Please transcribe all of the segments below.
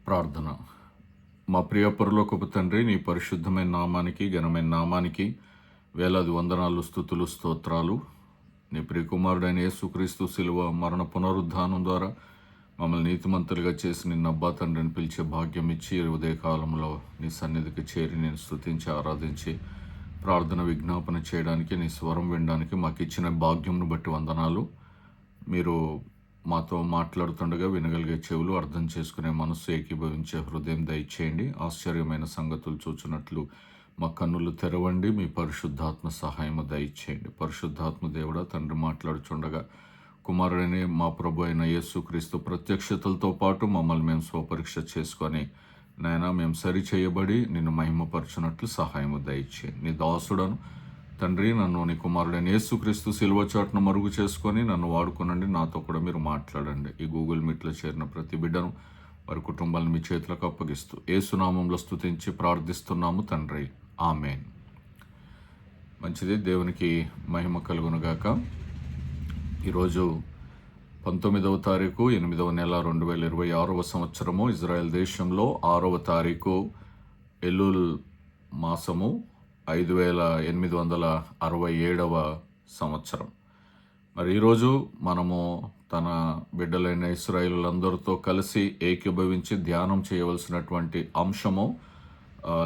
ప్రార్థన. మా ప్రియ పరలోకపు తండ్రి, నీ పరిశుద్ధమైన నామానికి, ఘనమైన నామానికి వేలాది వందనాలు, స్తుతులు, స్తోత్రాలు. నీ ప్రియకుమారుడైన యేసుక్రీస్తు శిలువ మరణ పునరుద్ధానం ద్వారా మమ్మల్ని నీతిమంతులుగా చేసి నిన్న అబ్బా తండ్రిని పిలిచే భాగ్యం ఇచ్చి ఉదయకాలంలో నీ సన్నిధికి చేరి నేను స్తుతించి ఆరాధించి ప్రార్థన విజ్ఞాపన చేయడానికి, నీ స్వరం వినడానికి మాకు ఇచ్చిన భాగ్యంను బట్టి వందనాలు. మీరు మాతో మాట్లాడుతుండగా వినగలిగే చెవులు, అర్థం చేసుకునే మనస్సు, ఏకీభవించే హృదయం దయచేయండి. ఆశ్చర్యమైన సంగతులు చూచున్నట్లు మా కన్నులు తెరవండి. మీ పరిశుద్ధాత్మ సహాయము దయచేయండి. పరిశుద్ధాత్మ దేవుడా తండ్రి మాట్లాడుచుండగా కుమారుడైన మా ప్రభు అయిన యేసుక్రీస్తు ప్రత్యక్షతలతో పాటు మమ్మల్ని మేము స్వపరీక్ష చేసుకొని నాయన మేము సరి చేయబడి నిన్ను మహిమపరచున్నట్లు సహాయము దయచేయండి. నీ దాసుడను తండ్రి, నన్ను నీ కుమారుడైన యేసుక్రీస్తు సిలువ చాటును మరుగు చేసుకొని నన్ను వాడుకునండి. నాతో కూడా మీరు మాట్లాడండి. ఈ గూగుల్ మీట్లో చేరిన ప్రతి బిడ్డను, వారి కుటుంబాలను మీ చేతులకు అప్పగిస్తూ యేసునామంలో స్తుతించి ప్రార్థిస్తున్నాము తండ్రి, ఆమేన్. మంచిది, దేవునికి మహిమ కలుగునుగాక. ఈరోజు 19వ తారీఖు 8వ నెల 2026వ సంవత్సరము. ఇజ్రాయెల్ దేశంలో 6వ తారీఖు ఎల్లుల్ మాసము 5867వ సంవత్సరం. మరి ఈరోజు మనము తన బిడ్డలైన ఇశ్రాయేలులందరితో కలిసి ఏకీభవించి ధ్యానం చేయవలసినటువంటి అంశము,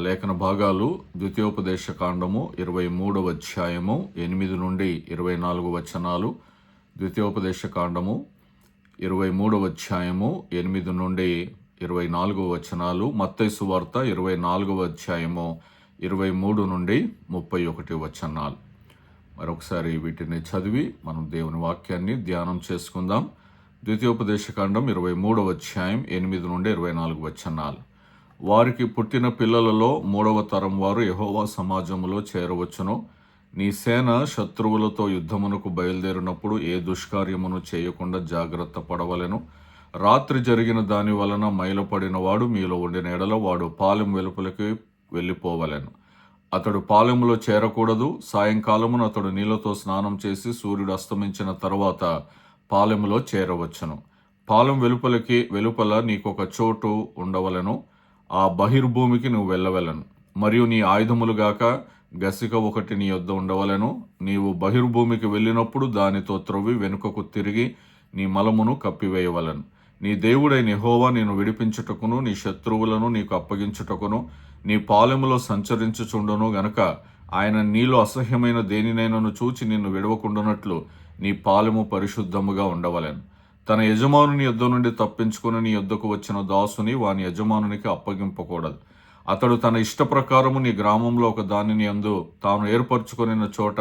లేఖన భాగాలు ద్వితీయోపదేశ కాండము 23వ అధ్యాయము 8 నుండి 24 వచనాలు. ద్వితీయోపదేశ కాండము 23వ అధ్యాయము 8 నుండి 24 వచనాలు. మత్తయి సువార్త 24వ అధ్యాయము 23 నుండి 31 వచనాలు. మరొకసారి వీటిని చదివి మనం దేవుని వాక్యాన్ని ధ్యానం చేసుకుందాం. ద్వితీయోపదేశకాండం 23వ అధ్యాయం 8 నుండి 24 వచనాలు. వారికి పుట్టిన పిల్లలలో 3వ తరం వారు యెహోవా సమాజములో చేరవచ్చును. నీ సేన శత్రువులతో యుద్ధమునకు బయలుదేరినప్పుడు ఏ దుష్కార్యమును చేయకుండా జాగ్రత్త పడవలెను. రాత్రి జరిగిన దాని వలన మైలపడిన వాడు మీలో ఉండిన ఎడల వాడు పాలెం వెలుపలికి వెళ్ళిపోవలెను. అతడు పాలెములో చేరకూడదు. సాయంకాలమున అతడు నీళ్లతో స్నానం చేసి సూర్యుడు అస్తమించిన తర్వాత పాలెములో చేరవచ్చును. పాలెం వెలుపల నీకొక చోటు ఉండవలెను. ఆ బహిర్భూమికి నువ్వు వెళ్ళవలెను. మరియు నీ ఆయుధములుగాక గసిక ఒకటి నీ యొద్ద ఉండవలెను. నీవు బహిర్భూమికి వెళ్ళినప్పుడు దానితో త్రవ్వి వెనుకకు తిరిగి నీ మలమును కప్పివేయవలెను. నీ దేవుడైన యెహోవా నిన్ను విడిపించుటకును నీ శత్రువులను నీకు అప్పగించుటకును నీ పాలెములో సంచరించుచుండును గనుక ఆయన నీలో అసహ్యమైన దేనినైనను చూచి నిన్ను విడవకుండునట్లు నీ పాలెము పరిశుద్ధముగా ఉండవలెను. తన యజమానుని యొద్ద నుండి తప్పించుకుని నీ యొద్దకు వచ్చిన దాసుని వాని యజమానునికి అప్పగింపకూడదు. అతడు తన ఇష్ట ప్రకారము నీ గ్రామంలో ఒక దానిని యందు తాను ఏర్పరచుకొనిన చోట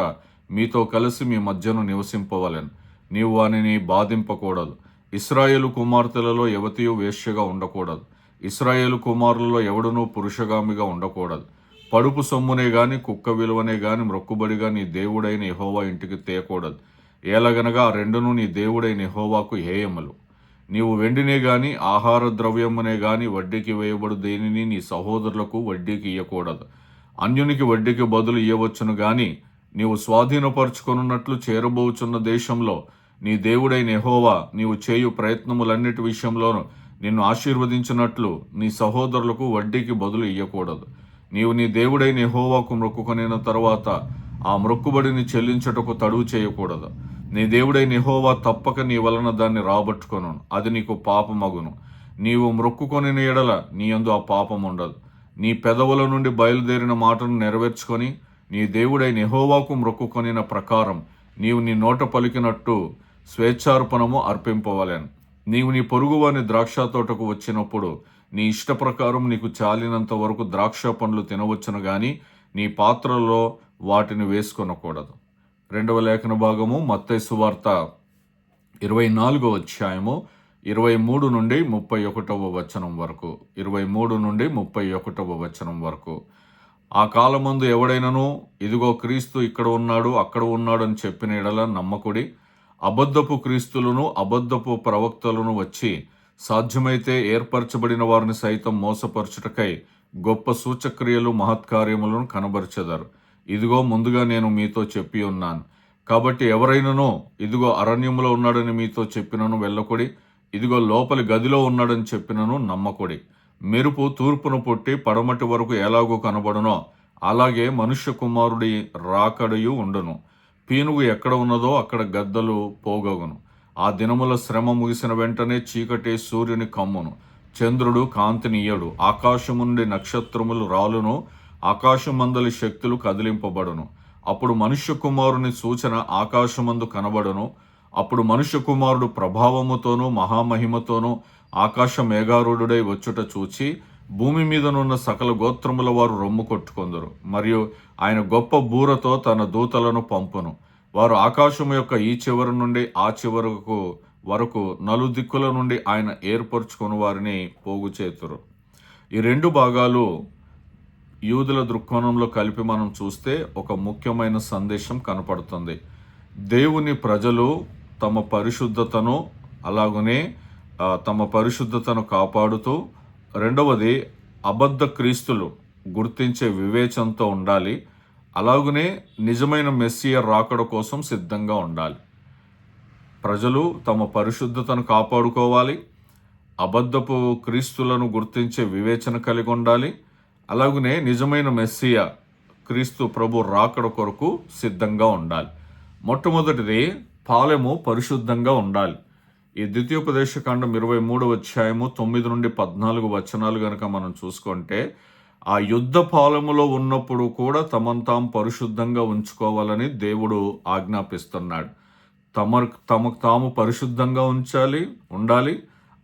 మీతో కలిసి మీ మధ్యను నివసింపవలెను. నీవు వానిని బాధింపకూడదు. ఇశ్రాయేలు కుమార్తెలలో ఎవతియు వేశ్యగా ఉండకూడదు. ఇశ్రాయేలు కుమారులలో ఎవడునూ పురుషగామిగా ఉండకూడదు. పడుపు సొమ్మునే గాని కుక్క విలువనే గాని మ్రొక్కుబడిగా నీ దేవుడైన యెహోవా ఇంటికి తేకూడదు. ఏలగనగా ఆ రెండును నీ దేవుడైన యెహోవాకు హేయములు. నీవు వెండినే గాని ఆహార ద్రవ్యమునే గాని వడ్డీకి వేయబడు దేనిని నీ సహోదరులకు వడ్డీకి ఇయ్యకూడదు. అన్యునికి వడ్డీకి బదులు ఇయ్యవచ్చును గాని నీవు స్వాధీనపరచుకొనున్నట్లు చేరబోచున్న దేశంలో నీ దేవుడైన యెహోవా నీవు చేయు ప్రయత్నములన్నిటి విషయంలోనూ నిన్ను ఆశీర్వదించినట్లు నీ సహోదరులకు వడ్డీకి బదులు ఇయ్యకూడదు. నీవు నీ దేవుడైన యెహోవాకు మొక్కుకొనిన తరువాత ఆ మొక్కుబడిని చెల్లించుటకు తడువు చేయకూడదు. నీ దేవుడైన యెహోవా తప్పక నీ వలన దాన్ని రాబట్టుకొను, అది నీకు పాపమగును. నీవు మొక్కుకొనిన ఎడల నీ యందు ఆ పాపం ఉండదు. నీ పెదవుల నుండి బయలుదేరిన మాటను నెరవేర్చుకొని నీ దేవుడైన యెహోవాకు మొక్కుకొనిన ప్రకారం నీవు నీ నోట పలికినట్టు స్వేచ్ఛార్పణము అర్పింపవలెను. నీవు నీ పొరుగువాని ద్రాక్ష తోటకు వచ్చినప్పుడు నీ ఇష్ట ప్రకారం నీకు చాలినంత వరకు ద్రాక్ష పండ్లు తినవచ్చును గాని నీ పాత్రలో వాటిని వేసుకొనకూడదు. 2వ లేఖన భాగము మత్తయి సువార్త 24వ అధ్యాయము 23 నుండి 31వ వచనం వరకు. 23 నుండి 31వ వచనం వరకు. ఆ కాలమందు ఎవడైనను ఇదిగో క్రీస్తు ఇక్కడ ఉన్నాడు అక్కడ ఉన్నాడు అని చెప్పిన ఎడల నమ్మకుడి. అబద్ధపు క్రీస్తులను అబద్ధపు ప్రవక్తలను వచ్చి సాధ్యమైతే ఏర్పరచబడిన వారిని సైతం మోసపరచుటకై గొప్ప సూచక్రియలు మహత్కార్యములను కనబరచెదరు. ఇదిగో ముందుగా నేను మీతో చెప్పి ఉన్నాను. కాబట్టి ఎవరైనానో ఇదిగో అరణ్యములో ఉన్నాడని మీతో చెప్పినను వెళ్ళకుడి. ఇదిగో లోపలి గదిలో ఉన్నాడని చెప్పినను నమ్మకుడి. మెరుపు తూర్పును పుట్టి పడమటి వరకు ఎలాగో కనబడునో అలాగే మనుష్య కుమారుడి రాకడయు ఉండును. పీనుగు ఎక్కడ ఉన్నదో అక్కడ గద్దలు పోగొగును. ఆ దినముల శ్రమ ముగిసిన వెంటనే చీకటి సూర్యుని కమ్మును, చంద్రుడు కాంతినియ్యడు, ఆకాశము నుండి నక్షత్రములు రాలును, ఆకాశమందలి శక్తులు కదిలింపబడును. అప్పుడు మనుష్య కుమారుని సూచన ఆకాశమందు కనబడును. అప్పుడు మనుష్య కుమారుడు ప్రభావముతోనూ మహామహిమతోనూ ఆకాశ మేఘారూఢుడై వచ్చుట చూచి భూమి మీదనున్న సకల గోత్రముల వారు రొమ్ము కొట్టుకొందరు. మరియు ఆయన గొప్ప బూరతో తన దూతలను పంపును. వారు ఆకాశము యొక్క ఈ చివరి నుండి ఆ చివరకు వరకు నలుదిక్కుల నుండి ఆయన ఏర్పరచుకుని వారిని పోగు చేతురు. ఈ రెండు భాగాలు యూదుల దృక్కోణంలో కలిపి మనం చూస్తే ఒక ముఖ్యమైన సందేశం కనపడుతుంది. దేవుని ప్రజలు తమ పరిశుద్ధతను అలాగనే తమ పరిశుద్ధతను కాపాడుతూ, రెండవది అబద్ధ క్రీస్తులు గుర్తించే వివేచనతో ఉండాలి. అలాగనే నిజమైన మెస్సియ రాకడ కోసం సిద్ధంగా ఉండాలి. ప్రజలు తమ పరిశుద్ధతను కాపాడుకోవాలి, అబద్ధపు క్రీస్తులను గుర్తించే వివేచన కలిగి ఉండాలి. అలాగనే నిజమైన మెస్సియ క్రీస్తు ప్రభు రాకడ కొరకు సిద్ధంగా ఉండాలి. మొట్టమొదటిది పాలెము పరిశుద్ధంగా ఉండాలి. ఈ ద్వితీయోపదేశకాండం 23వ అధ్యాయము 9 నుండి 14 వచనాలు గనక మనం చూసుకుంటే, ఆ యుద్ధ పాలెములో ఉన్నప్పుడు కూడా తమను పరిశుద్ధంగా ఉంచుకోవాలని దేవుడు ఆజ్ఞాపిస్తున్నాడు. తమకు తాము పరిశుద్ధంగా ఉండాలి.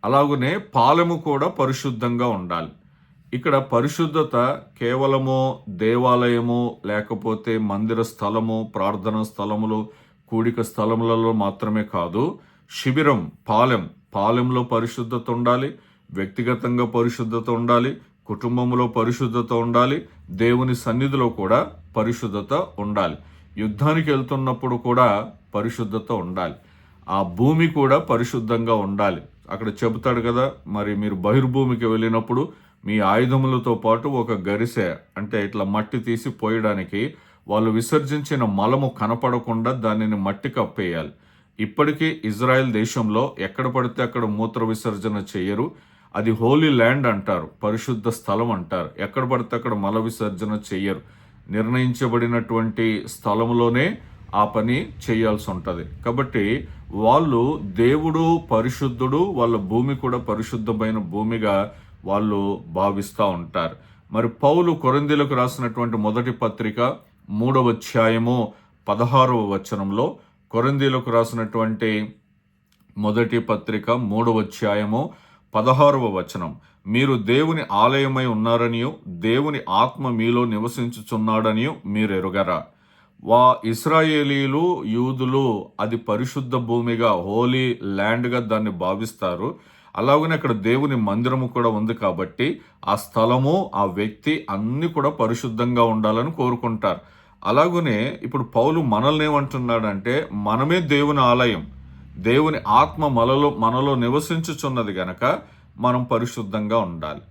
అలాగనే పాలెము కూడా పరిశుద్ధంగా ఉండాలి. ఇక్కడ పరిశుద్ధత కేవలము దేవాలయము, లేకపోతే మందిర స్థలము, ప్రార్థనా స్థలములు, కూడిక స్థలములలో మాత్రమే కాదు. శిబిరం, పాలెంలో పరిశుద్ధత ఉండాలి, వ్యక్తిగతంగా పరిశుద్ధత ఉండాలి, కుటుంబంలో పరిశుద్ధత ఉండాలి, దేవుని సన్నిధిలో కూడా పరిశుద్ధత ఉండాలి. యుద్ధానికి వెళ్తున్నప్పుడు కూడా పరిశుద్ధత ఉండాలి. ఆ భూమి కూడా పరిశుద్ధంగా ఉండాలి. అక్కడ చెబుతాడు కదా, మరి మీరు బహిర్భూమికి వెళ్ళినప్పుడు మీ ఆయుధములతో పాటు ఒక గరిసె, అంటే ఇట్లా మట్టి తీసి పోయడానికి, వాళ్ళు విసర్జించిన మలము కనపడకుండా దానిని మట్టి కప్పేయాలి. ఇప్పటికీ ఇజ్రాయెల్ దేశంలో ఎక్కడ పడితే అక్కడ మూత్ర విసర్జన చేయరు. అది హోలీ ల్యాండ్ అంటారు, పరిశుద్ధ స్థలం అంటారు. ఎక్కడ పడితే అక్కడ మల విసర్జన చెయ్యరు. నిర్ణయించబడినటువంటి స్థలంలోనే ఆ పని చేయాల్సి ఉంటుంది. కాబట్టి వాళ్ళు దేవుడు పరిశుద్ధుడు, వాళ్ళ భూమి కూడా పరిశుద్ధమైన భూమిగా వాళ్ళు భావిస్తూ ఉంటారు. మరి పౌలు కొరింథీయులకు రాసినటువంటి మొదటి పత్రిక 3వ అధ్యాయము 16వ వచనంలో, కొరింథీయులకు రాసినటువంటి మొదటి పత్రిక 3వ అధ్యాయము 16వ వచనం, మీరు దేవుని ఆలయమై ఉన్నారనియు దేవుని ఆత్మ మీలో నివసించుచున్నాడనియు మీరు ఎరుగరా. ఇశ్రాయేలీలు, యూదులు అది పరిశుద్ధ భూమిగా, హోలీ ల్యాండ్గా దాన్ని భావిస్తారు. అలాగనే అక్కడ దేవుని మందిరము కూడా ఉంది కాబట్టి ఆ స్థలము, ఆ వ్యక్తి అన్ని కూడా పరిశుద్ధంగా ఉండాలని కోరుకుంటారు. అలాగనే ఇప్పుడు పౌలు మనల్ని ఏమంటున్నాడంటే, మనమే దేవుని ఆలయం, దేవుని ఆత్మ మనలో నివసించుచున్నది గనక మనం పరిశుద్ధంగా ఉండాలి.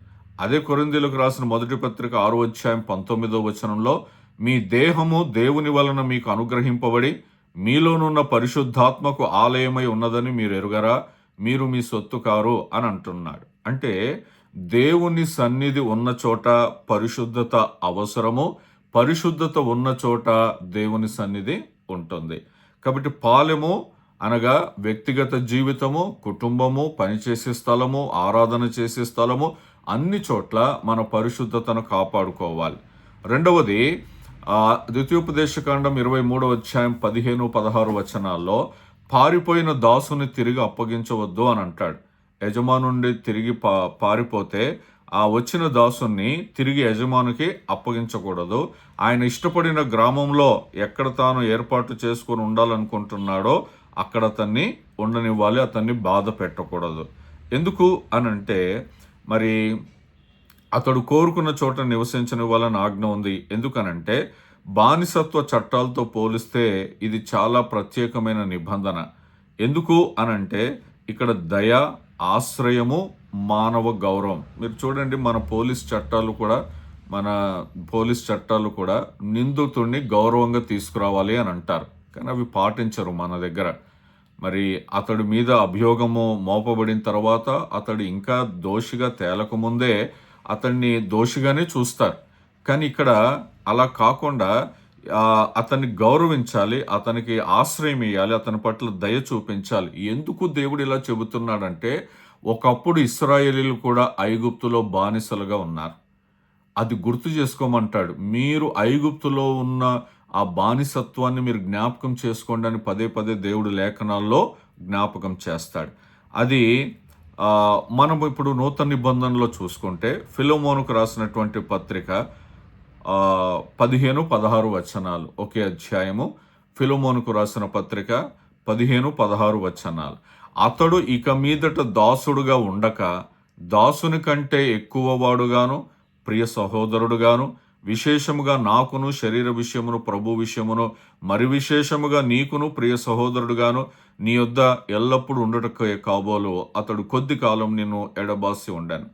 అదే కొరింథీయులకు రాసిన మొదటి పత్రిక 6వ అధ్యాయం 19వ వచనంలో, మీ దేహము దేవుని వలన మీకు అనుగ్రహింపబడి మీలోనున్న పరిశుద్ధాత్మకు ఆలయమై ఉన్నదని మీరు ఎరుగరా, మీరు మీ సొత్తు కారు అని అంటున్నాడు. అంటే దేవుని సన్నిధి ఉన్న చోట పరిశుద్ధత అవసరము, పరిశుద్ధత ఉన్న చోట దేవుని సన్నిధి ఉంటుంది. కాబట్టి పాలెము అనగా వ్యక్తిగత జీవితము, కుటుంబము, పనిచేసే స్థలము, ఆరాధన చేసే స్థలము, అన్ని చోట్ల మన పరిశుద్ధతను కాపాడుకోవాలి. రెండవది ద్వితీయోపదేశకాండం 23వ అధ్యాయం 15-16 వచనాల్లో, పారిపోయిన దాసుని తిరిగి అప్పగించవద్దు అని అంటాడు. యజమానుండి తిరిగి పారిపోతే ఆ వచ్చిన దాసుని తిరిగి యజమానికి అప్పగించకూడదు. ఆయన ఇష్టపడిన గ్రామంలో ఎక్కడ తాను ఏర్పాటు చేసుకొని ఉండాలనుకుంటున్నాడో అక్కడ అతన్ని ఉండనివ్వాలి, అతన్ని బాధ పెట్టకూడదు. ఎందుకు అనంటే, మరి అతడు కోరుకున్న చోట నివసించనివ్వాలని ఆజ్ఞ ఉంది. ఎందుకనంటే బానిసత్వ చట్టాలతో పోలిస్తే ఇది చాలా ప్రత్యేకమైన నిబంధన. ఎందుకు అనంటే ఇక్కడ దయ, ఆశ్రయము, మానవ గౌరవం. మీరు చూడండి, మన పోలీస్ చట్టాలు కూడా నిందితుడిని గౌరవంగా తీసుకురావాలి అని అంటారు, కానీ అవి పాటించరు మన దగ్గర. మరి అతడి మీద అభియోగము మోపబడిన తర్వాత అతడు ఇంకా దోషిగా తేలకముందే అతన్ని దోషిగానే చూస్తారు. కానీ ఇక్కడ అలా కాకుండా అతన్ని గౌరవించాలి, అతనికి ఆశ్రయం ఇయ్యాలి, అతని పట్ల దయ చూపించాలి. ఎందుకు దేవుడు ఇలా చెబుతున్నాడంటే, ఒకప్పుడు ఇశ్రాయేలీయులు కూడా ఐగుప్తులో బానిసలుగా ఉన్నారు. అది గుర్తు చేసుకోమంటాడు. మీరు ఐగుప్తులో ఉన్న ఆ బానిసత్వాన్ని మీరు జ్ఞాపకం చేసుకోండి అని పదే పదే దేవుడు లేఖనాల్లో జ్ఞాపకం చేస్తాడు. అది మనం ఇప్పుడు నూతన నిబంధనలో చూసుకుంటే ఫిలెమోనుకు రాసినటువంటి పత్రిక 15-16 వచనాలు ఒకే అధ్యాయము. ఫిలెమోనుకు రాసిన పత్రిక 15-16 వచనాలు. అతడు ఇక మీదట దాసుడుగా ఉండక దాసుని కంటే ఎక్కువ వాడుగాను ప్రియ సహోదరుడుగాను విశేషముగా నాకును శరీర విషయమును ప్రభు విషయమును మరి విశేషముగా నీకును ప్రియ సహోదరుడుగాను నీ యొద్ద ఎల్లప్పుడూ ఉండటకే కాబోలు అతడు కొద్ది కాలం నిన్ను ఎడబాసి ఉండాను.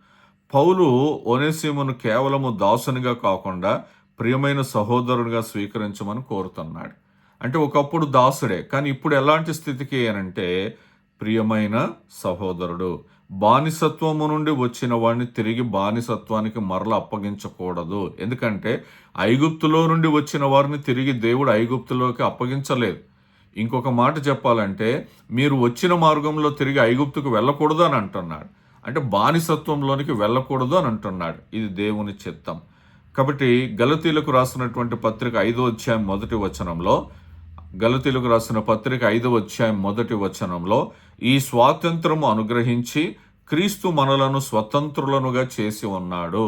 పౌలు ఒనేసిమును కేవలము దాసునిగా కాకుండా ప్రియమైన సహోదరునిగా స్వీకరించమని కోరుతున్నాడు. అంటే ఒకప్పుడు దాసుడే, కానీ ఇప్పుడు ఎలాంటి స్థితికి అంటే ప్రియమైన సహోదరుడు. బానిసత్వము నుండి వచ్చిన వాడిని తిరిగి బానిసత్వానికి మరల అప్పగించకూడదు. ఎందుకంటే ఐగుప్తులో నుండి వచ్చిన వారిని తిరిగి దేవుడు ఐగుప్తులోకి అప్పగించలేదు. ఇంకొక మాట చెప్పాలంటే మీరు వచ్చిన మార్గంలో తిరిగి ఐగుప్తుకు వెళ్ళకూడదు అని అంటున్నాడు. అంటే బానిసత్వంలోనికి వెళ్ళకూడదు అని అంటున్నాడు. ఇది దేవుని చిత్తం. కాబట్టి గలతీలకు రాసినటువంటి పత్రిక 5వ అధ్యాయం 1వ వచనంలో, గలతీలకు రాసిన పత్రిక 5వ అధ్యాయం 1వ వచనంలో, ఈ స్వాతంత్రము అనుగ్రహించి క్రీస్తు మనలను స్వతంత్రులనుగా చేసి ఉన్నాడు.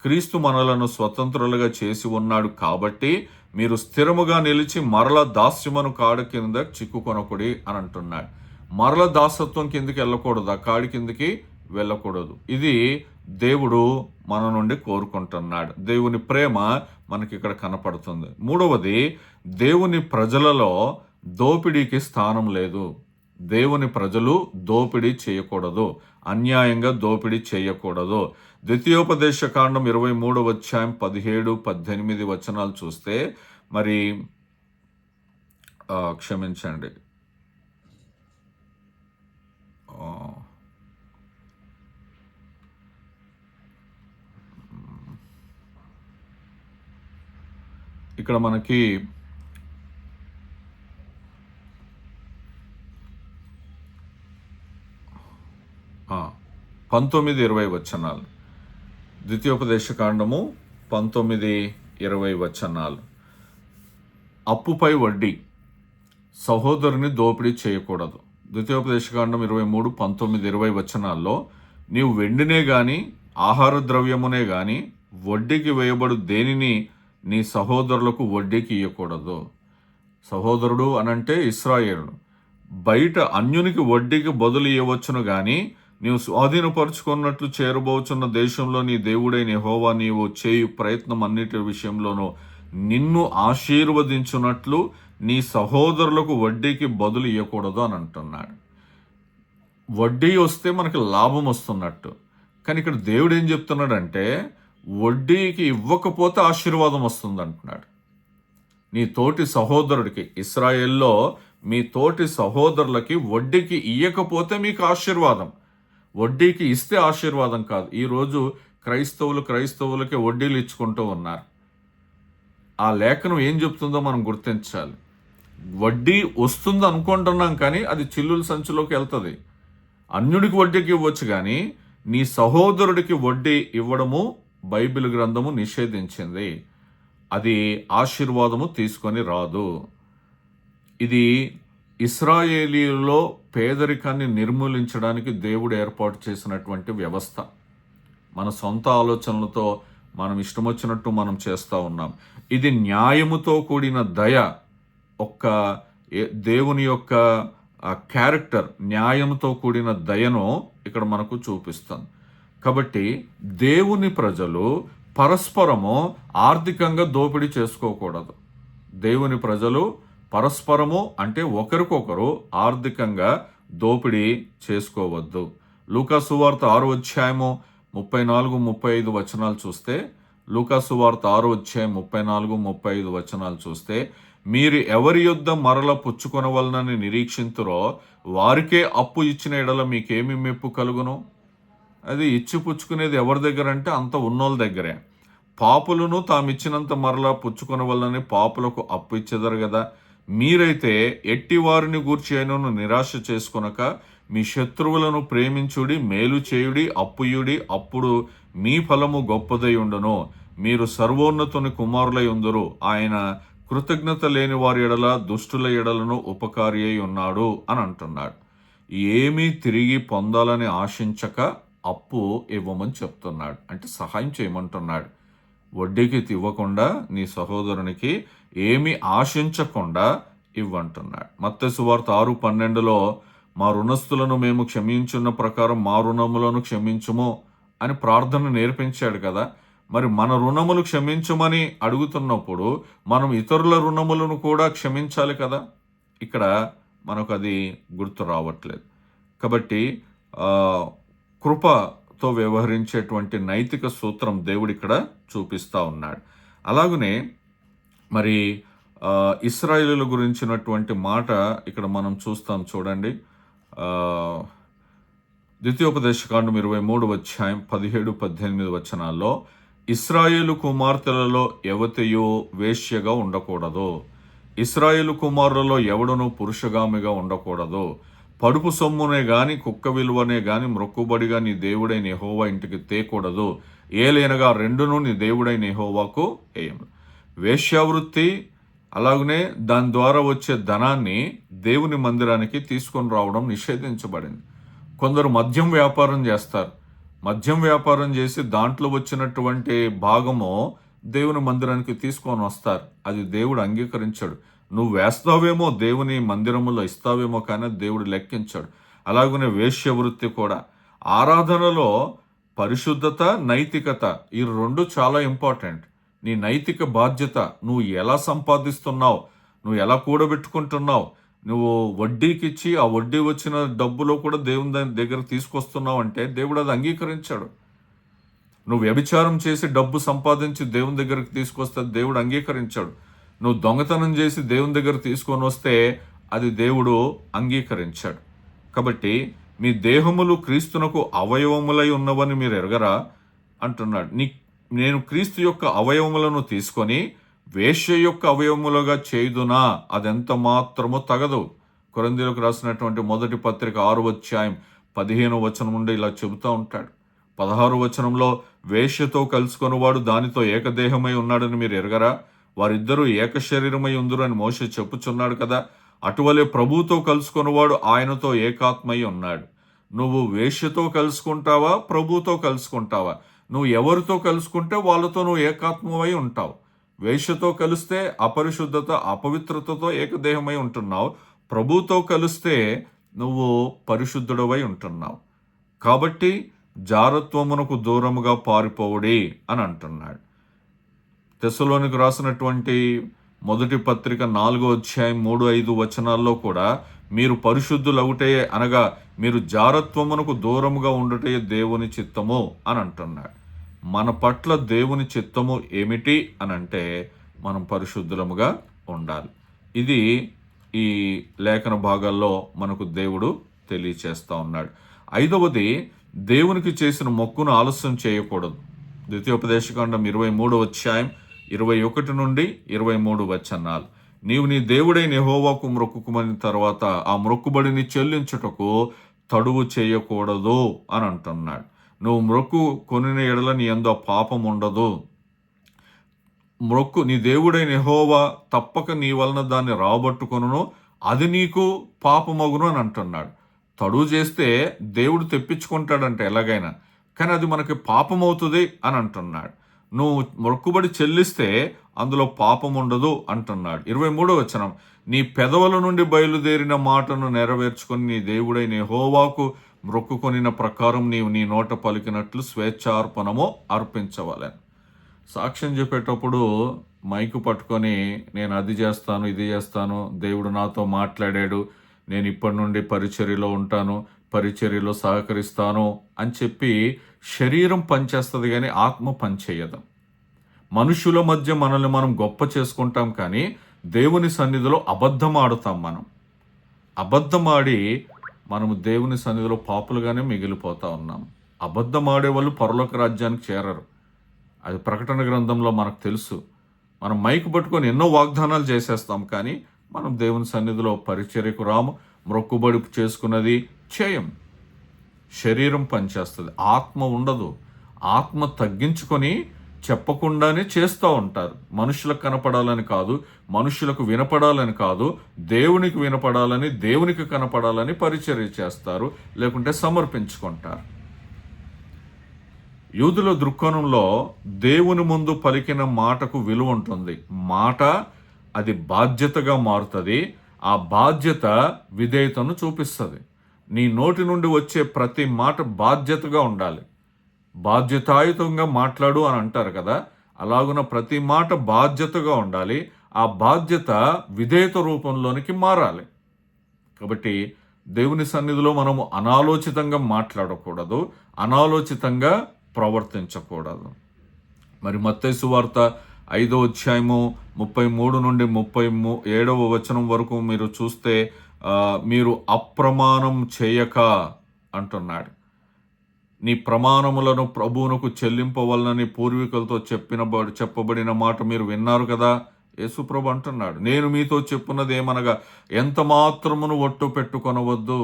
క్రీస్తు మనలను స్వతంత్రులుగా చేసి ఉన్నాడు కాబట్టి మీరు స్థిరముగా నిలిచి మరల దాస్యమును కాడి కింద చిక్కుకొనకుడి అని అంటున్నాడు. మరల దాసత్వం కిందకి వెళ్ళకూడదు, ఆ కాడి కిందకి వెళ్ళకూడదు. ఇది దేవుడు మన నుండి కోరుకుంటున్నాడు. దేవుని ప్రేమ మనకి ఇక్కడ కనపడుతుంది. మూడవది, దేవుని ప్రజలలో దోపిడీకి స్థానం లేదు. దేవుని ప్రజలు దోపిడీ చేయకూడదు, అన్యాయంగా దోపిడీ చేయకూడదు. ద్వితీయోపదేశ కాండం 23వ అధ్యాయం 17-18 వచనాలు చూస్తే, మరి క్షమించండి, ఇక్కడ మనకి 19-20 వచనాలు. ద్వితీయోపదేశ కాండము 19-20 వచనాలు. అప్పుపై వడ్డీ, సహోదరుని దోపిడీ చేయకూడదు. ద్వితీయోపదేశ కాండం 23-19-20 వచనాల్లో, నీవు వెండినే గాని ఆహార ద్రవ్యమునే గాని వడ్డీకి వేయబడు దేనిని నీ సహోదరులకు వడ్డీకి ఇవ్వకూడదు. సహోదరుడు అనంటే ఇశ్రాయేలుడు. బయట అన్యునికి వడ్డీకి బదులు ఇవ్వవచ్చును గాని నీవు స్వాధీనపరుచుకున్నట్లు చేరబోచున్న దేశంలో నీ దేవుడైన యెహోవా నీవు చేయు ప్రయత్నం అన్నిటి విషయంలోనూ నిన్ను ఆశీర్వదించున్నట్లు నీ సహోదరులకు వడ్డీకి బదులు ఇవ్వకూడదు అని అంటున్నాడు. వడ్డీ వస్తే మనకి లాభం వస్తున్నట్టు. కానీ ఇక్కడ దేవుడు ఏం చెప్తున్నాడంటే, వడ్డీకి ఇవ్వకపోతే ఆశీర్వాదం వస్తుంది అంటున్నాడు. నీ తోటి సహోదరుడికి, ఇశ్రాయేల్లో మీ తోటి సహోదరులకి వడ్డీకి ఇయ్యకపోతే మీకు ఆశీర్వాదం, వడ్డీకి ఇస్తే ఆశీర్వాదం కాదు. ఈరోజు క్రైస్తవులకి వడ్డీలు ఇచ్చుకుంటూ ఉన్నారు. ఆ లేఖనం ఏం చెప్తుందో మనం గుర్తించాలి. వడ్డీ వస్తుంది అనుకుంటున్నాం, కానీ అది చిల్లుల సంచిలోకి వెళ్తుంది. అన్యుడికి వడ్డీకి ఇవ్వచ్చు, కానీ నీ సహోదరుడికి వడ్డీ ఇవ్వడము బైబిల్ గ్రంథము నిషేధించింది. అది ఆశీర్వాదము తీసుకొని రాదు. ఇది ఇశ్రాయేలీయుల్లో పేదరికాన్ని నిర్మూలించడానికి దేవుడు ఏర్పాటు చేసినటువంటి వ్యవస్థ. మన సొంత ఆలోచనలతో మనం ఇష్టం వచ్చినట్టు మనం చేస్తూ ఉన్నాం. ఇది న్యాయముతో కూడిన దయ, దేవుని యొక్క క్యారెక్టర్, న్యాయంతో కూడిన దయను ఇక్కడ మనకు చూపిస్తుంది. కాబట్టి దేవుని ప్రజలు పరస్పరము ఆర్థికంగా దోపిడీ చేసుకోకూడదు. దేవుని ప్రజలు పరస్పరము అంటే ఒకరికొకరు ఆర్థికంగా దోపిడీ చేసుకోవద్దు. లూకా సువార్త 6వ అధ్యాయము 34-35 వచనాలు చూస్తే, లూకా సువార్త 6వ అధ్యాయం 34-35 వచనాలు చూస్తే, మీరు ఎవరి యొద్ద మరల పుచ్చుకొనవలనని నిరీక్షింతురో వారికే అప్పు ఇచ్చిన ఎడల మీకేమి మెప్పు కలుగును? అది ఇచ్చి పుచ్చుకునేది ఎవరి దగ్గర అంటే అంత ఉన్నోళ్ళ దగ్గరే. పాపులను తామిచ్చినంత మరలా పుచ్చుకొనవలనని పాపులకు అప్పు ఇచ్చెదరు కదా. మీరైతే ఎట్టి వారిని గూర్చి అయినను నిరాశ చేసుకొనక మీ శత్రువులను ప్రేమించుడి, మేలు చేయుడి, అప్పుయుడి, అప్పుడు మీ ఫలము గొప్పదై ఉండును. మీరు సర్వోన్నతుని కుమారులై ఉందురు. ఆయన కృతజ్ఞత లేని వారి ఎడల దుష్టుల ఎడలను ఉపకారి అయి ఉన్నాడు అని అంటున్నాడు. ఏమీ తిరిగి పొందాలని ఆశించక అప్పు ఇవ్వమని చెప్తున్నాడు. అంటే సహాయం చేయమంటున్నాడు. వడ్డీకి ఇవ్వకుండా నీ సహోదరునికి ఏమి ఆశించకుండా ఇవ్వంటున్నాడు. మత్తయి సువార్త 6:12లో మా రుణస్థులను మేము క్షమించున్న ప్రకారం మా రుణములను క్షమించుము అని ప్రార్థన నేర్పించాడు కదా. మరి మన రుణములు క్షమించమని అడుగుతున్నప్పుడు మనం ఇతరుల రుణములను కూడా క్షమించాలి కదా. ఇక్కడ మనకు అది గుర్తు రావట్లేదు. కాబట్టి కృపతో వ్యవహరించేటువంటి నైతిక సూత్రం దేవుడు ఇక్కడ చూపిస్తూ ఉన్నాడు. అలాగనే మరి ఇశ్రాయేలుల గురించినటువంటి మాట ఇక్కడ మనం చూస్తాం. చూడండి, ద్వితీయోపదేశకాండం 23:17-18 వచనాల్లో ఇశ్రాయేలు కుమార్తెలలో ఎవతయో వేశ్యగా ఉండకూడదు, ఇశ్రాయేలు కుమారులలో ఎవడనూ పురుషగామిగా ఉండకూడదు, పడుపు సొమ్మునే గాని కుక్క విలువనే గాని మ్రొక్కుబడిగా నీ దేవుడైన యెహోవా ఇంటికి తేకూడదు, ఏలైనగా రెండును నీ దేవుడైన యెహోవాకు హేయము. వేశ్యావృత్తి అలాగనే దాని ద్వారా వచ్చే ధనాన్ని దేవుని మందిరానికి తీసుకొని రావడం నిషేధించబడింది. కొందరు మద్యం వ్యాపారం చేస్తారు. మద్యం వ్యాపారం చేసి దాంట్లో వచ్చినటువంటి భాగము దేవుని మందిరానికి తీసుకొని వస్తారు. అది దేవుడు అంగీకరించాడు. నువ్వు వేస్తావేమో, దేవుని మందిరములో ఇస్తావేమో, కానీ దేవుడు లెక్కించాడు. అలాగనే వేశ్యవృత్తి కూడా. ఆరాధనలో పరిశుద్ధత, నైతికత ఈ రెండు చాలా ఇంపార్టెంట్. నీ నైతిక బాధ్యత, నువ్వు ఎలా సంపాదిస్తున్నావు, నువ్వు ఎలా కూడబెట్టుకుంటున్నావు, నువ్వు వడ్డీకి ఇచ్చి ఆ వడ్డీ వచ్చిన డబ్బులో కూడా దేవుని దగ్గర తీసుకొస్తున్నావు అంటే దేవుడు అది అంగీకరించాడు. నువ్వు వ్యభిచారం చేసి డబ్బు సంపాదించి దేవుని దగ్గరకు తీసుకొస్తే దేవుడు అంగీకరించాడు. నువ్వు దొంగతనం చేసి దేవుని దగ్గర తీసుకొని వస్తే అది దేవుడు అంగీకరించాడు. కాబట్టి మీ దేహములు క్రీస్తునకు అవయవములై ఉన్నవని మీరు ఎరగరా అంటున్నాడు. నేను క్రీస్తు యొక్క అవయవములను తీసుకొని వేశ్య యొక్క అవయవములుగా చేయుదునా, అదెంత మాత్రమో తగదు. కొరింథీయులకు రాసినటువంటి మొదటి పత్రిక 6:15 వచనం నుండి ఇలా చెబుతూ ఉంటాడు. 16 వచనంలో వేశ్యతో కలుసుకొనివాడు దానితో ఏకదేహమై ఉన్నాడని మీరు ఎరగరా, వారిద్దరూ ఏక శరీరమై ఉందురు అని మోషే చెప్పుచున్నాడు కదా. అటువలే ప్రభువుతో కలుసుకొనివాడు ఆయనతో ఏకాత్మై ఉన్నాడు. నువ్వు వేశ్యతో కలుసుకుంటావా, ప్రభువుతో కలుసుకుంటావా? నువ్వు ఎవరితో కలుసుకుంటే వాళ్ళతో నువ్వు ఏకాత్మమై ఉంటావు. వేశ్యతో కలిస్తే అపరిశుద్ధత, అపవిత్రతతో ఏకదేహమై ఉంటున్నావు. ప్రభువుతో కలిస్తే నువ్వు పరిశుద్ధుడవై ఉంటున్నావు. కాబట్టి జారత్వమునకు దూరముగా పారిపోవుడి అని అంటున్నాడు. తెస్సలోనికి రాసినటువంటి మొదటి పత్రిక 4:3-5 వచనాల్లో కూడా మీరు పరిశుద్ధులవుటే అనగా మీరు జారత్వమునకు దూరముగా ఉండుటే దేవుని చిత్తము అని అంటున్నాడు. మన పట్ల దేవుని చిత్తము ఏమిటి అని అంటే మనం పరిశుద్ధులముగా ఉండాలి. ఇది ఈ లేఖన భాగాల్లో మనకు దేవుడు తెలియచేస్తూ ఉన్నాడు. 5వది, దేవునికి చేసిన మొక్కును ఆలస్యం చేయకూడదు. ద్వితీయోపదేశకాండం 23:21-23 వచనాలు. నీవు నీ దేవుడైన యెహోవాకు మొక్కుకుమని తర్వాత ఆ మొక్కుబడిని చెల్లించుటకు తడువు చేయకూడదు అని అంటున్నాడు. నువ్వు మొక్కు కొనిన ఎడల నీ యందు పాపం ఉండదు. మొక్కు నీ దేవుడైన యెహోవా తప్పక నీ వలన దాన్ని రాబట్టుకొనును, అది నీకు పాపమగును అని అంటున్నాడు. తడువు చేస్తే దేవుడు తెప్పించుకుంటాడంటే ఎలాగైనా, కానీ అది మనకి పాపం అవుతుంది అని అంటున్నాడు. నువ్వు మొక్కుబడి చెల్లిస్తే అందులో పాపం ఉండదు అంటున్నాడు. 23వ వచనం, నీ పెదవుల నుండి బయలుదేరిన మాటను నెరవేర్చుకొని నీ దేవుడైన యెహోవాకు మొక్కుకొనిన ప్రకారం నీవు నీ నోట పలికినట్లు స్వేచ్ఛార్పణము అర్పించవాలని. సాక్ష్యం చెప్పేటప్పుడు మైకు పట్టుకొని నేను అది చేస్తాను, ఇది చేస్తాను, దేవుడు నాతో మాట్లాడాడు, నేను ఇప్పటి నుండి పరిచర్యలో ఉంటాను, పరిచర్యలో సహకరిస్తాను అని చెప్పి శరీరం పనిచేస్తుంది కానీ ఆత్మ పనిచేయదు. మనుషుల మధ్య మనల్ని మనం గొప్ప చేసుకుంటాం కానీ దేవుని సన్నిధిలో అబద్ధం ఆడుతాం. అబద్ధమాడి మనము దేవుని సన్నిధిలో పాపులుగానే మిగిలిపోతా ఉన్నాం. అబద్ధం ఆడేవాళ్ళు పరలోక రాజ్యానికి చేరరు. అది ప్రకటన గ్రంథంలో మనకు తెలుసు. మనం మైకు పట్టుకొని ఎన్నో వాగ్దానాలు చేసేస్తాం, కానీ మనం దేవుని సన్నిధిలో పరిచర్యకు రాము, మొక్కుబడి చేసుకున్నది చేయం. శరీరం పనిచేస్తుంది, ఆత్మ ఉండదు. ఆత్మ తగ్గించుకొని చెప్పకుండానే చేస్తూ ఉంటారు. మనుషులకు కనపడాలని కాదు, మనుషులకు వినపడాలని కాదు, దేవునికి వినపడాలని, దేవునికి కనపడాలని పరిచర్య చేస్తారు, లేకుంటే సమర్పించుకుంటారు. యూదుల దృక్కోణంలో దేవుని ముందు పలికిన మాటకు విలువ ఉంటుంది. మాట అది బాధ్యతగా మారుతుంది. ఆ బాధ్యత విధేయతను చూపిస్తుంది. నీ నోటి నుండి వచ్చే ప్రతి మాట బాధ్యతగా ఉండాలి. బాధ్యతాయుతంగా మాట్లాడు అని అంటారు కదా, అలాగున ప్రతి మాట బాధ్యతగా ఉండాలి. ఆ బాధ్యత విధేయత రూపంలోనికి మారాలి. కాబట్టి దేవుని సన్నిధిలో మనము అనాలోచితంగా మాట్లాడకూడదు, అనాలోచితంగా ప్రవర్తించకూడదు. మరి మత్తయి సువార్త 5వ అధ్యాయము 33 నుండి 37వ వచనం వరకు మీరు చూస్తే మీరు అప్రమాణం చేయక అంటున్నాడు. నీ ప్రమాణములను ప్రభువునకు చెల్లింపవలనని పూర్వీకులతో చెప్పబడిన మాట మీరు విన్నారు కదా. యేసుప్రభు అంటున్నాడు, నేను మీతో చెప్పున్నది ఏమనగా ఎంత మాత్రమును ఒట్టు పెట్టుకొనవద్దు.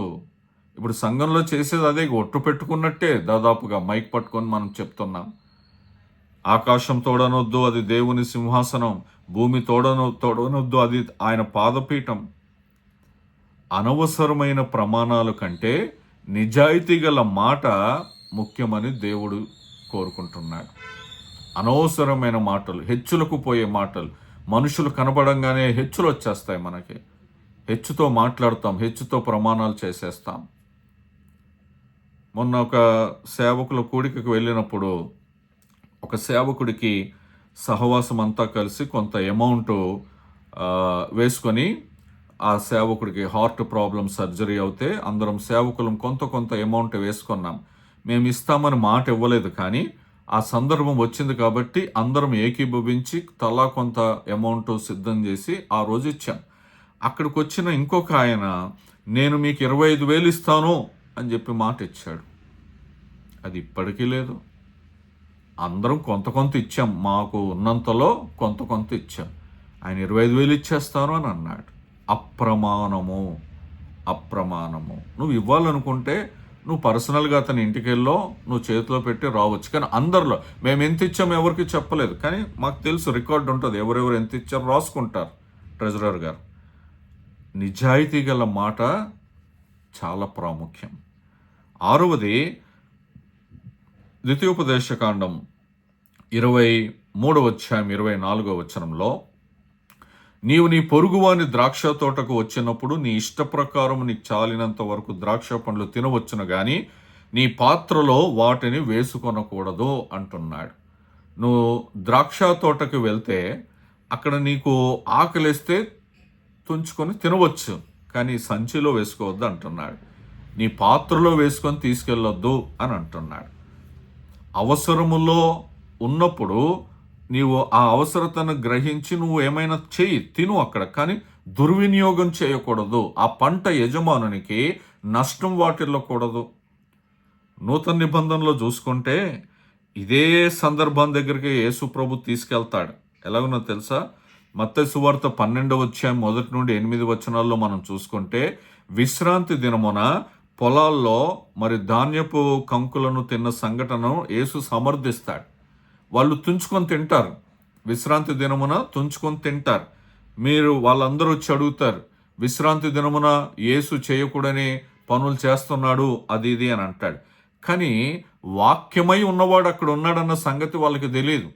ఇప్పుడు సంఘంలో చేసేది అదే, ఒట్టు పెట్టుకున్నట్టే. దాదాపుగా మైక్ పట్టుకొని మనం చెప్తున్నాం. ఆకాశం తోడనొద్దు, అది దేవుని సింహాసనం. భూమి తోడనొద్దు, అది ఆయన పాదపీఠం. అనవసరమైన ప్రమాణాల కంటే నిజాయితీ గల మాట ముఖ్యమని దేవుడు కోరుకుంటున్నాడు. అనవసరమైన మాటలు, హెచ్చులకు పోయే మాటలు, మనుషులు కనపడంగానే హెచ్చులు వచ్చేస్తాయి. మనకి హెచ్చుతో మాట్లాడతాం, హెచ్చుతో ప్రమాణాలు చేసేస్తాం. మొన్న ఒక సేవకుల కూడికకు వెళ్ళినప్పుడు ఒక సేవకుడికి సహవాసం అంతా కలిసి కొంత అమౌంట్ వేసుకొని, ఆ సేవకుడికి హార్ట్ ప్రాబ్లం సర్జరీ అవుతే అందరం సేవకులం కొంత అమౌంట్ వేసుకున్నాం. మేము ఇస్తామని మాట ఇవ్వలేదు, కానీ ఆ సందర్భం వచ్చింది కాబట్టి అందరం ఏకీభవించి తలా కొంత అమౌంట్ సిద్ధం చేసి ఆ రోజు ఇచ్చాం. అక్కడికి వచ్చిన ఇంకొక ఆయన, నేను మీకు 25,000 ఇస్తాను అని చెప్పి మాట ఇచ్చాడు. అది ఇప్పటికీ లేదు. అందరం కొంత ఇచ్చాం, మాకు ఉన్నంతలో కొంత ఇచ్చాం. ఆయన 25,000 ఇచ్చేస్తాను అని అన్నాడు. అప్రమాణము. నువ్వు ఇవ్వాలనుకుంటే నువ్వు పర్సనల్గా అతని ఇంటికి వెళ్ళో నువ్వు చేతిలో పెట్టి రావచ్చు, కానీ అందరిలో మేము ఎంత ఇచ్చాము ఎవరికి చెప్పలేదు. కానీ మాకు తెలుసు, రికార్డు ఉంటుంది, ఎవరెవరు ఎంత ఇచ్చారో రాసుకుంటారు ట్రెజరర్ గారు. నిజాయితీ గల మాట చాలా ప్రాముఖ్యం. 6వది ద్వితీయోపదేశకాండం 23వ అధ్యాయం 24వ వచనంలో, నీవు నీ పొరుగువాని ద్రాక్ష తోటకు వచ్చినప్పుడు నీ ఇష్ట ప్రకారం నీకు చాలినంత వరకు ద్రాక్ష పండ్లు తినవచ్చును, కానీ నీ పాత్రలో వాటిని వేసుకొనకూడదు అంటున్నాడు. నువ్వు ద్రాక్ష తోటకు వెళ్తే అక్కడ నీకు ఆకలిస్తే తుంచుకొని తినవచ్చు, కానీ సంచిలో వేసుకోవద్దు అంటున్నాడు. నీ పాత్రలో వేసుకొని తీసుకెళ్ళొద్దు అని అంటున్నాడు. అవసరములో ఉన్నప్పుడు నీవు ఆ అవసరతను గ్రహించి నువ్వు ఏమైనా తిను అక్కడ, కానీ దుర్వినియోగం చేయకూడదు. ఆ పంట యజమానునికి నష్టం వాటిల్లకూడదు. నూతన నిబంధనలో చూసుకుంటే ఇదే సందర్భం దగ్గరికి యేసు ప్రభు తీసుకెళ్తాడు. ఎలాగనో తెలుసా? మత్తయి సువార్త 12వ అధ్యాయం 1 నుండి 8 వచనాల్లో మనం చూసుకుంటే, విశ్రాంతి దినమున పొలాల్లో మరి ధాన్యపు కంకులను తిన్న సంఘటనను యేసు సమర్థిస్తాడు. వాళ్ళు తుంచుకొని తింటారు, విశ్రాంతి దినమున తుంచుకొని తింటారు. మీరు వాళ్ళందరూ వచ్చి అడుగుతారు, విశ్రాంతి దినమున యేసు చేయకూడని పనులు చేస్తున్నాడు అది ఇది అని అంటాడు. కానీ వాక్యమై ఉన్నవాడు అక్కడ ఉన్నాడన్న సంగతి వాళ్ళకి తెలియదు.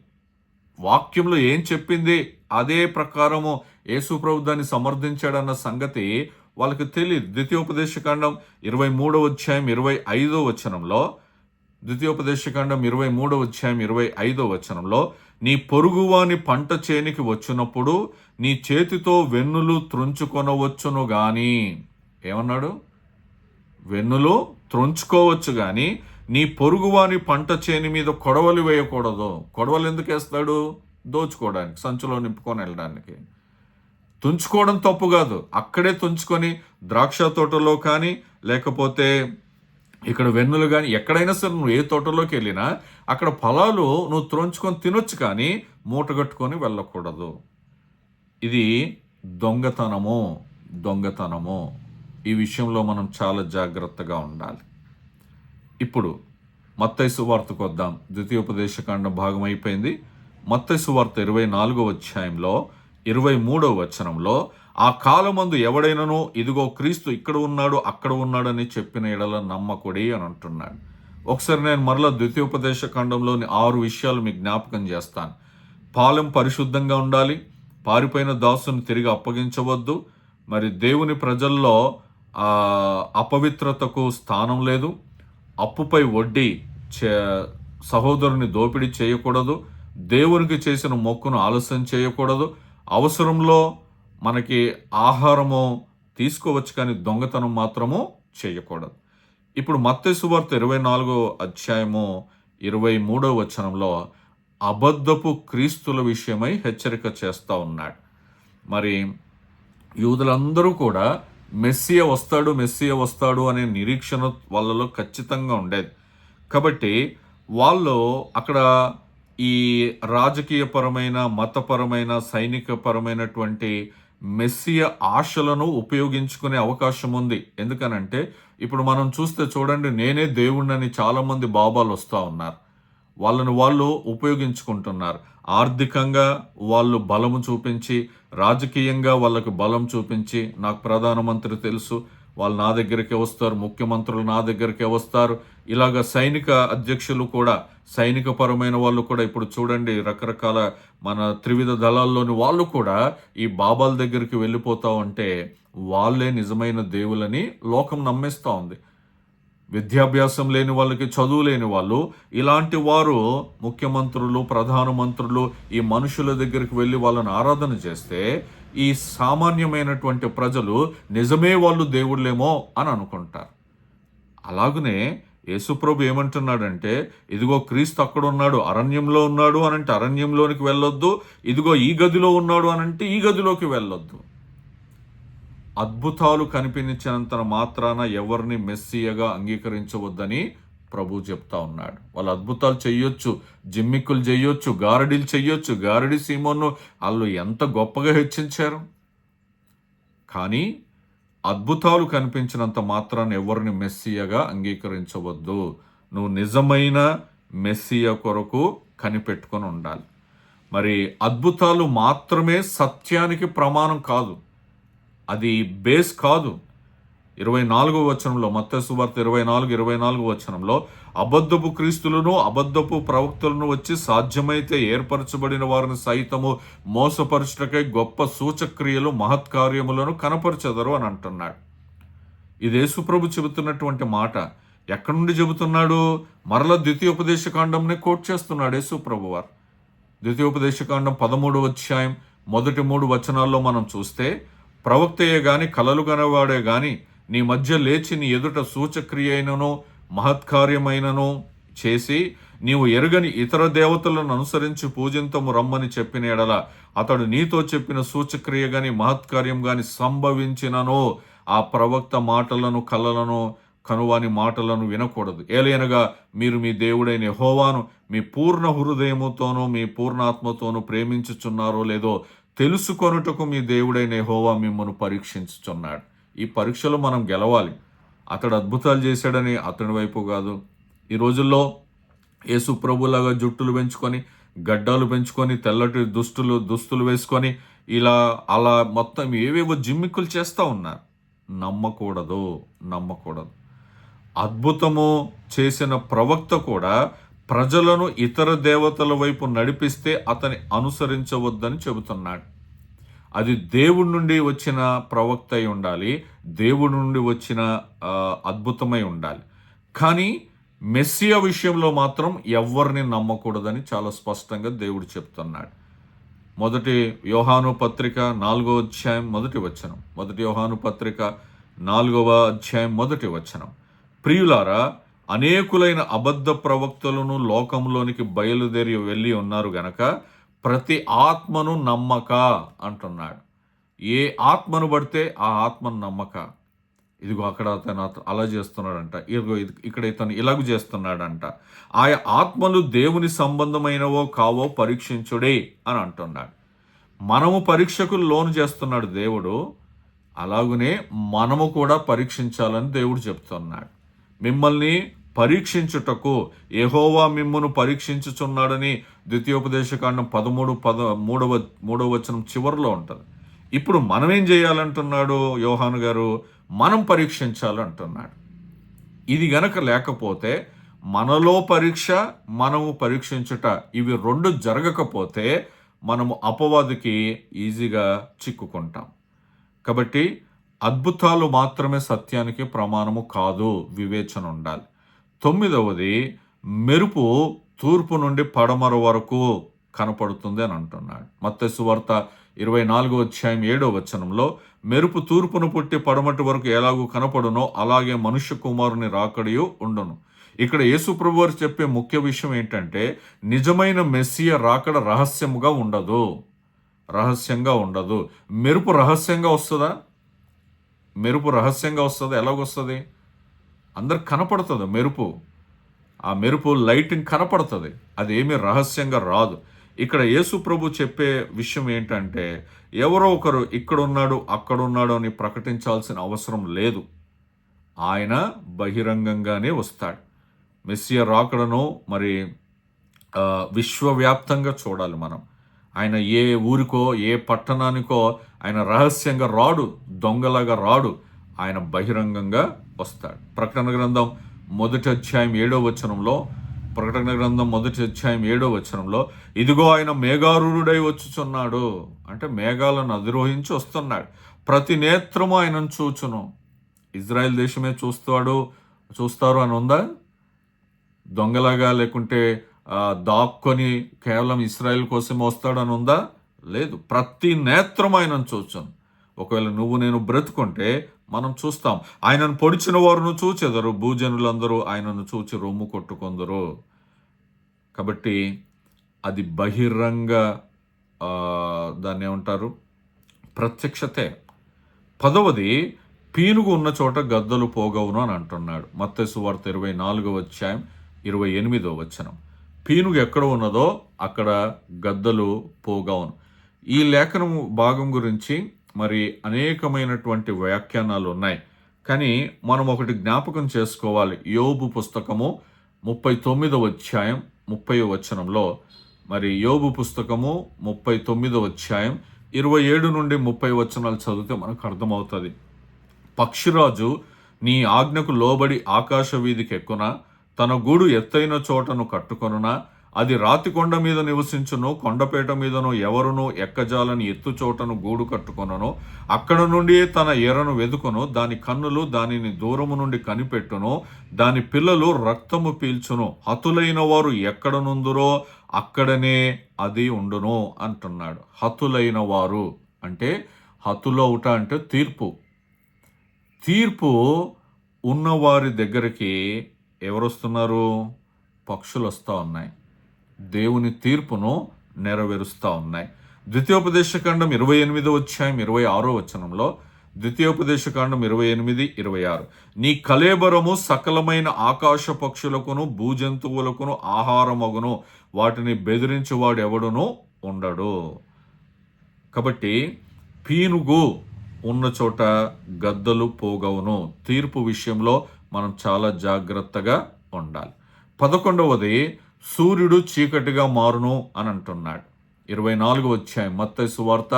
వాక్యంలో ఏం చెప్పింది అదే ప్రకారము యేసు ప్రభు దాన్ని సమర్థించాడన్న సంగతి వాళ్ళకి తెలియదు. ద్వితీయోపదేశకాండం 23వ అధ్యాయం 25వ వచనంలో, ద్వితీయోపదేశకాండం 23వ అధ్యాయం 25వ వచనంలో, నీ పొరుగువాని పంట చేనికి వచ్చినప్పుడు నీ చేతితో వెన్నులు త్రుంచుకొనవచ్చును గాని, ఏమన్నాడు? వెన్నులు త్రుంచుకోవచ్చు కానీ నీ పొరుగువాని పంట చేని మీద కొడవలి వేయకూడదు. కొడవలు ఎందుకు వేస్తాడు? దోచుకోవడానికి, సంచులో నింపుకొని వెళ్ళడానికి. తుంచుకోవడం తప్పు కాదు, అక్కడే తుంచుకొని ద్రాక్ష తోటలో కానీ లేకపోతే ఇక్కడ వెన్నులు కానీ ఎక్కడైనా సరే నువ్వు ఏ తోటలోకి వెళ్ళినా అక్కడ ఫలాలు నువ్వు త్రోంచుకొని తినొచ్చు, కానీ మూటగట్టుకొని వెళ్ళకూడదు. ఇది దొంగతనము. దొంగతనము ఈ విషయంలో మనం చాలా జాగ్రత్తగా ఉండాలి. ఇప్పుడు మత్తయి సువార్తకు వద్దాం. ద్వితీయోపదేశకాండం భాగం అయిపోయింది. మత్తయి సువార్త 24వ అధ్యాయంలో 23వ వచనంలో, ఆ కాలమందు ఎవడైనను ఇదిగో క్రీస్తు ఇక్కడ ఉన్నాడు అక్కడ ఉన్నాడని చెప్పిన ఎడల నమ్మకుడి అని అంటున్నాడు. ఒకసారి నేను మరలా ద్వితీయోపదేశకాండంలోని 6 విషయాలు మీకు జ్ఞాపకం చేస్తాను. పాలెం పరిశుద్ధంగా ఉండాలి, పారిపోయిన దాసుని తిరిగి అప్పగించవద్దు, మరి దేవుని ప్రజల్లో అపవిత్రతకు స్థానం లేదు, అప్పుపై వడ్డీ సహోదరుని దోపిడీ చేయకూడదు, దేవునికి చేసిన మొక్కును ఆలస్యం చేయకూడదు, అవసరంలో మనకి ఆహారము తీసుకోవచ్చు కానీ దొంగతనం మాత్రము చేయకూడదు. ఇప్పుడు మత్తయి సువార్త 24వ అధ్యాయము 23వ వచనంలో అబద్ధపు క్రీస్తుల విషయమై హెచ్చరిక చేస్తూ ఉన్నాడు. మరి యూదులందరూ కూడా మెస్సియా వస్తాడు అనే నిరీక్షణ వాళ్ళలో ఖచ్చితంగా ఉండేది. కాబట్టి వాళ్ళు అక్కడ ఈ రాజకీయపరమైన, మతపరమైన, సైనికపరమైనటువంటి మెస్సియా ఆశలను ఉపయోగించుకునే అవకాశం ఉంది. ఎందుకనంటే ఇప్పుడు మనం చూస్తే చూడండి, నేనే దేవుణ్ణని చాలామంది బాబాలు వస్తూ ఉన్నారు. వాళ్ళను వాళ్ళు ఉపయోగించుకుంటున్నారు. ఆర్థికంగా వాళ్ళు బలము చూపించి, రాజకీయంగా వాళ్ళకు బలం చూపించి, నాకు ప్రధానమంత్రి తెలుసు, వాళ్ళు నా దగ్గరికే వస్తారు, ముఖ్యమంత్రులు నా దగ్గరికే వస్తారు, ఇలాగ సైనిక అధ్యక్షులు కూడా, సైనిక పరమైన వాళ్ళు కూడా ఇప్పుడు చూడండి రకరకాల మన త్రివిధ దళాల్లోని వాళ్ళు కూడా ఈ బాబాల దగ్గరికి వెళ్ళిపోతా ఉంటే వాళ్ళే నిజమైన దేవులని లోకం నమ్మేస్తూ ఉంది. విద్యాభ్యాసం లేని వాళ్ళకి, చదువు లేని వాళ్ళు, ఇలాంటి వారు ముఖ్యమంత్రులు, ప్రధానమంత్రులు ఈ మనుషుల దగ్గరికి వెళ్ళి వాళ్ళని ఆరాధన చేస్తే ఈ సామాన్యమైనటువంటి ప్రజలు నిజమే వాళ్ళు దేవుళ్ళేమో అని అనుకుంటారు. అలాగనే యేసుప్రభు ఏమంటున్నాడంటే, ఇదిగో క్రీస్తు అక్కడ ఉన్నాడు, అరణ్యంలో ఉన్నాడు అనంటే అరణ్యంలోనికి వెళ్ళొద్దు, ఇదిగో ఈ గదిలో ఉన్నాడు అనంటే ఈ గదిలోకి వెళ్ళొద్దు. అద్భుతాలు కనిపించినంత మాత్రాన ఎవరిని మెస్సియగా అంగీకరించవద్దని ప్రభు చెప్తా ఉన్నాడు. వాళ్ళు అద్భుతాలు చెయ్యొచ్చు, జిమ్మిక్కులు చెయ్యొచ్చు, గారడీలు చెయ్యొచ్చు. గారడి సీమోను వాళ్ళు ఎంత గొప్పగా హెచ్చించారు. కానీ అద్భుతాలు కనిపించినంత మాత్రాన ఎవరిని మెస్సియగా అంగీకరించవద్దు. నువ్వు నిజమైన మెస్సియ కొరకు కనిపెట్టుకొని ఉండాలి. మరి అద్భుతాలు మాత్రమే సత్యానికి ప్రమాణం కాదు, అది బేస్ కాదు. 24వ వచనంలో, మత్తయి సువార్త 24 వచనంలో, అబద్ధపు క్రీస్తులను అబద్ధపు ప్రవక్తలను వచ్చి సాధ్యమైతే ఏర్పరచబడిన వారిని సైతము మోసపరచుటకై గొప్ప సూచక్రియలు మహత్కార్యములను కనపరచెదరు అని అంటున్నాడు. ఇది యేసుప్రభు చెబుతున్నటువంటి మాట. ఎక్కడి నుండి చెబుతున్నాడు? మరలా ద్వితీయోపదేశకాండంని కోట్ చేస్తున్నాడు యేసుప్రభు వారు. ద్వితీయోపదేశకాండం 13వ అధ్యాయం మొదటి 3 వచనాల్లో మనం చూస్తే, ప్రవక్తయే గాని కలలు కనవాడే గాని నీ మధ్య లేచి నీ ఎదుట సూచక్రియ అయినను మహత్కార్యమైనను చేసి నీవు ఎరుగని ఇతర దేవతలను అనుసరించి పూజింతము రమ్మని చెప్పిన ఎడల అతడు నీతో చెప్పిన సూచక్రియ గాని మహత్కార్యం గాని సంభవించినను ఆ ప్రవక్త మాటలను, కలలను, కనువాని మాటలను వినకూడదు. ఏలయనగా మీరు మీ దేవుడైన యెహోవాను మీ పూర్ణ హృదయముతోనూ మీ పూర్ణాత్మతోనూ ప్రేమించుచున్నారో లేదో తెలుసుకొనుటకు మీ దేవుడైన యెహోవా మిమ్మల్ని పరీక్షించుచున్నాడు. ఈ పరీక్షలో మనం గెలవాలి. అతడు అద్భుతాలు చేశాడని అతడి వైపు కాదు. ఈ రోజుల్లో యేసు ప్రభులాగా జుట్టులు పెంచుకొని, గడ్డాలు పెంచుకొని, తెల్లటి దుస్తులు వేసుకొని అలా మొత్తం ఏవేవో జిమ్మిక్కులు చేస్తూ ఉన్నారు. నమ్మకూడదు. అద్భుతము చేసిన ప్రవక్త కూడా ప్రజలను ఇతర దేవతల వైపు నడిపిస్తే అతని అనుసరించవద్దని చెబుతున్నాడు. అది దేవుడి నుండి వచ్చిన ప్రవక్త అయి ఉండాలి, దేవుడి నుండి వచ్చిన అద్భుతమై ఉండాలి. కానీ మెస్సియా విషయంలో మాత్రం ఎవరిని నమ్మకూడదని చాలా స్పష్టంగా దేవుడు చెప్తున్నాడు. మొదటి యోహాను పత్రిక 4వ అధ్యాయం మొదటి వచనం. మొదటి యోహాను పత్రిక 4వ అధ్యాయం మొదటి వచనం. ప్రియులారా, అనేకులైన అబద్ధ ప్రవక్తలను లోకంలోనికి బయలుదేరి వెళ్ళి ఉన్నారు గనక ప్రతి ఆత్మను నమ్మక అంటున్నాడు. ఏ ఆత్మను పడితే ఆ ఆత్మను నమ్మక. ఇదిగో అక్కడ అతను అలా చేస్తున్నాడంట, ఇదిగో ఇక్కడ ఇతను ఇలాగ చేస్తున్నాడంట. ఆయా ఆత్మలు దేవుని సంబంధమైనవో కావో పరీక్షించుడే అని అంటున్నాడు. మనము పరీక్షకు లోను చేస్తున్నాడు దేవుడు. అలాగునే మనము కూడా పరీక్షించాలని దేవుడు చెప్తున్నాడు. మిమ్మల్ని పరీక్షించుటకు యెహోవా మిమ్మును పరీక్షించుచున్నాడని ద్వితీయోపదేశకాండం 13:3 వచనం చివరిలో ఉంటుంది. ఇప్పుడు మనం ఏం చేయాలంటున్నాడు యోహాను గారు? మనం పరీక్షించాలంటున్నాడు. ఇది గనక లేకపోతే మనలో పరీక్ష, మనము పరీక్షించుట, ఇవి రెండు జరగకపోతే మనము అపవాదికి ఈజీగా చిక్కుకుంటాం. కాబట్టి అద్భుతాలు మాత్రమే సత్యానికి ప్రమాణము కాదు, వివేచన ఉండాలి. 9వది, మెరుపు తూర్పు నుండి పడమర వరకు కనపడుతుంది అని అంటున్నాడు. మత్తయి సువార్త 24:7 మెరుపు తూర్పును పుట్టి పడమటి వరకు ఎలాగూ కనపడునో అలాగే మనుష్య కుమారుని రాకడియు ఉండును. ఇక్కడ యేసు ప్రభు వారు చెప్పే ముఖ్య విషయం ఏంటంటే, నిజమైన మెస్సియ రాకడ రహస్యంగా ఉండదు. మెరుపు రహస్యంగా వస్తుందా? మెరుపు రహస్యంగా వస్తుంది. ఎలాగొస్తుంది? అందరికి కనపడుతుంది మెరుపు. ఆ మెరుపు లైటింగ్ కనపడుతుంది, అది ఏమీ రహస్యంగా రాదు. ఇక్కడ యేసు ప్రభు చెప్పే విషయం ఏంటంటే, ఎవరో ఒకరు ఇక్కడున్నాడు అక్కడున్నాడు అని ప్రకటించాల్సిన అవసరం లేదు. ఆయన బహిరంగంగానే వస్తాడు. మెస్సియ రాకడను మరి విశ్వవ్యాప్తంగా చూడాలి మనం. ఆయన ఏ ఊరికో ఏ పట్టణానికో ఆయన రహస్యంగా రాడు, దొంగలాగా రాడు. ఆయన బహిరంగంగా వస్తాడు. ప్రకటన గ్రంథం 1:7 ప్రకటన గ్రంథం 1:7 ఇదిగో ఆయన మేఘారూఢుడై వచ్చుచున్నాడు అంటే మేఘాలను అధిరోహించి వస్తున్నాడు. ప్రతి నేత్రము ఆయనను చూచును. ఇజ్రాయెల్ దేశమే చూస్తారు అని ఉందా? దొంగలాగా లేకుంటే దాక్కొని కేవలం ఇస్రాయేల్ కోసం వస్తాడని ఉందా? లేదు. ప్రతి నేత్రం ఆయనను చూచును. ఒకవేళ నువ్వు నేను బ్రతుకుంటే మనం చూస్తాం. ఆయనను పొడిచిన వారును చూచెదరు, భూజనులందరూ ఆయనను చూచి రొమ్ము కొట్టుకొందరు. కాబట్టి అది బహిరంగ దాన్ని ఏమంటారు? ప్రత్యక్షతే. 10వది, పీనుగు ఉన్న చోట గద్దలు పోగవును అని అంటున్నాడు. మత్తయి సువార్త 24:28 పీనుగు ఎక్కడ ఉన్నదో అక్కడ గద్దలు పోగవును. ఈ లేఖనం భాగం గురించి మరి అనేకమైనటువంటి వ్యాఖ్యానాలు ఉన్నాయి. కానీ మనం ఒకటి జ్ఞాపకం చేసుకోవాలి. యోబు పుస్తకము 39:30 మరి యోబు పుస్తకము 39:27 నుండి 30 చదివితే మనకు అర్థమవుతుంది. పక్షిరాజు నీ ఆజ్ఞకు లోబడి ఆకాశ వీధికి ఎక్కున, తన గూడు ఎత్తైన చోటను కట్టుకొనునా, అది రాతి కొండ మీద నివసించును, కొండపేట మీదను ఎవరును ఎక్కజాలని ఎత్తు చోటను గూడు కట్టుకొనను, అక్కడ నుండి తన ఎరను వెదుకును, దాని కన్నులు దానిని దూరము నుండి కనిపెట్టును, దాని పిల్లలు రక్తము పీల్చును, హతులైన వారు ఎక్కడ నుందురో అక్కడనే అది ఉండును అంటున్నాడు. హతులైన వారు అంటే హతులవుట అంటే తీర్పు ఉన్నవారి దగ్గరికి ఎవరు వస్తున్నారు? పక్షులు వస్తూ ఉన్నాయి. దేవుని తీర్పును నెరవేరుస్తూ ఉన్నాయి. ద్వితీయోపదేశకాండం 28:26 ద్వితీయోపదేశకాండం 28:26 నీ కళేబరము సకలమైన ఆకాశ పక్షులకును భూజంతువులకును ఆహారమగును, వాటిని బెదిరించువాడు ఎవడును ఉండడు. కాబట్టి పీనుగు ఉన్న చోట గద్దలు పోగవును. తీర్పు విషయంలో మనం చాలా జాగ్రత్తగా ఉండాలి. 11వది, సూర్యుడు చీకటిగా మారును అని అంటున్నాడు. 24 మత్తయి సువార్త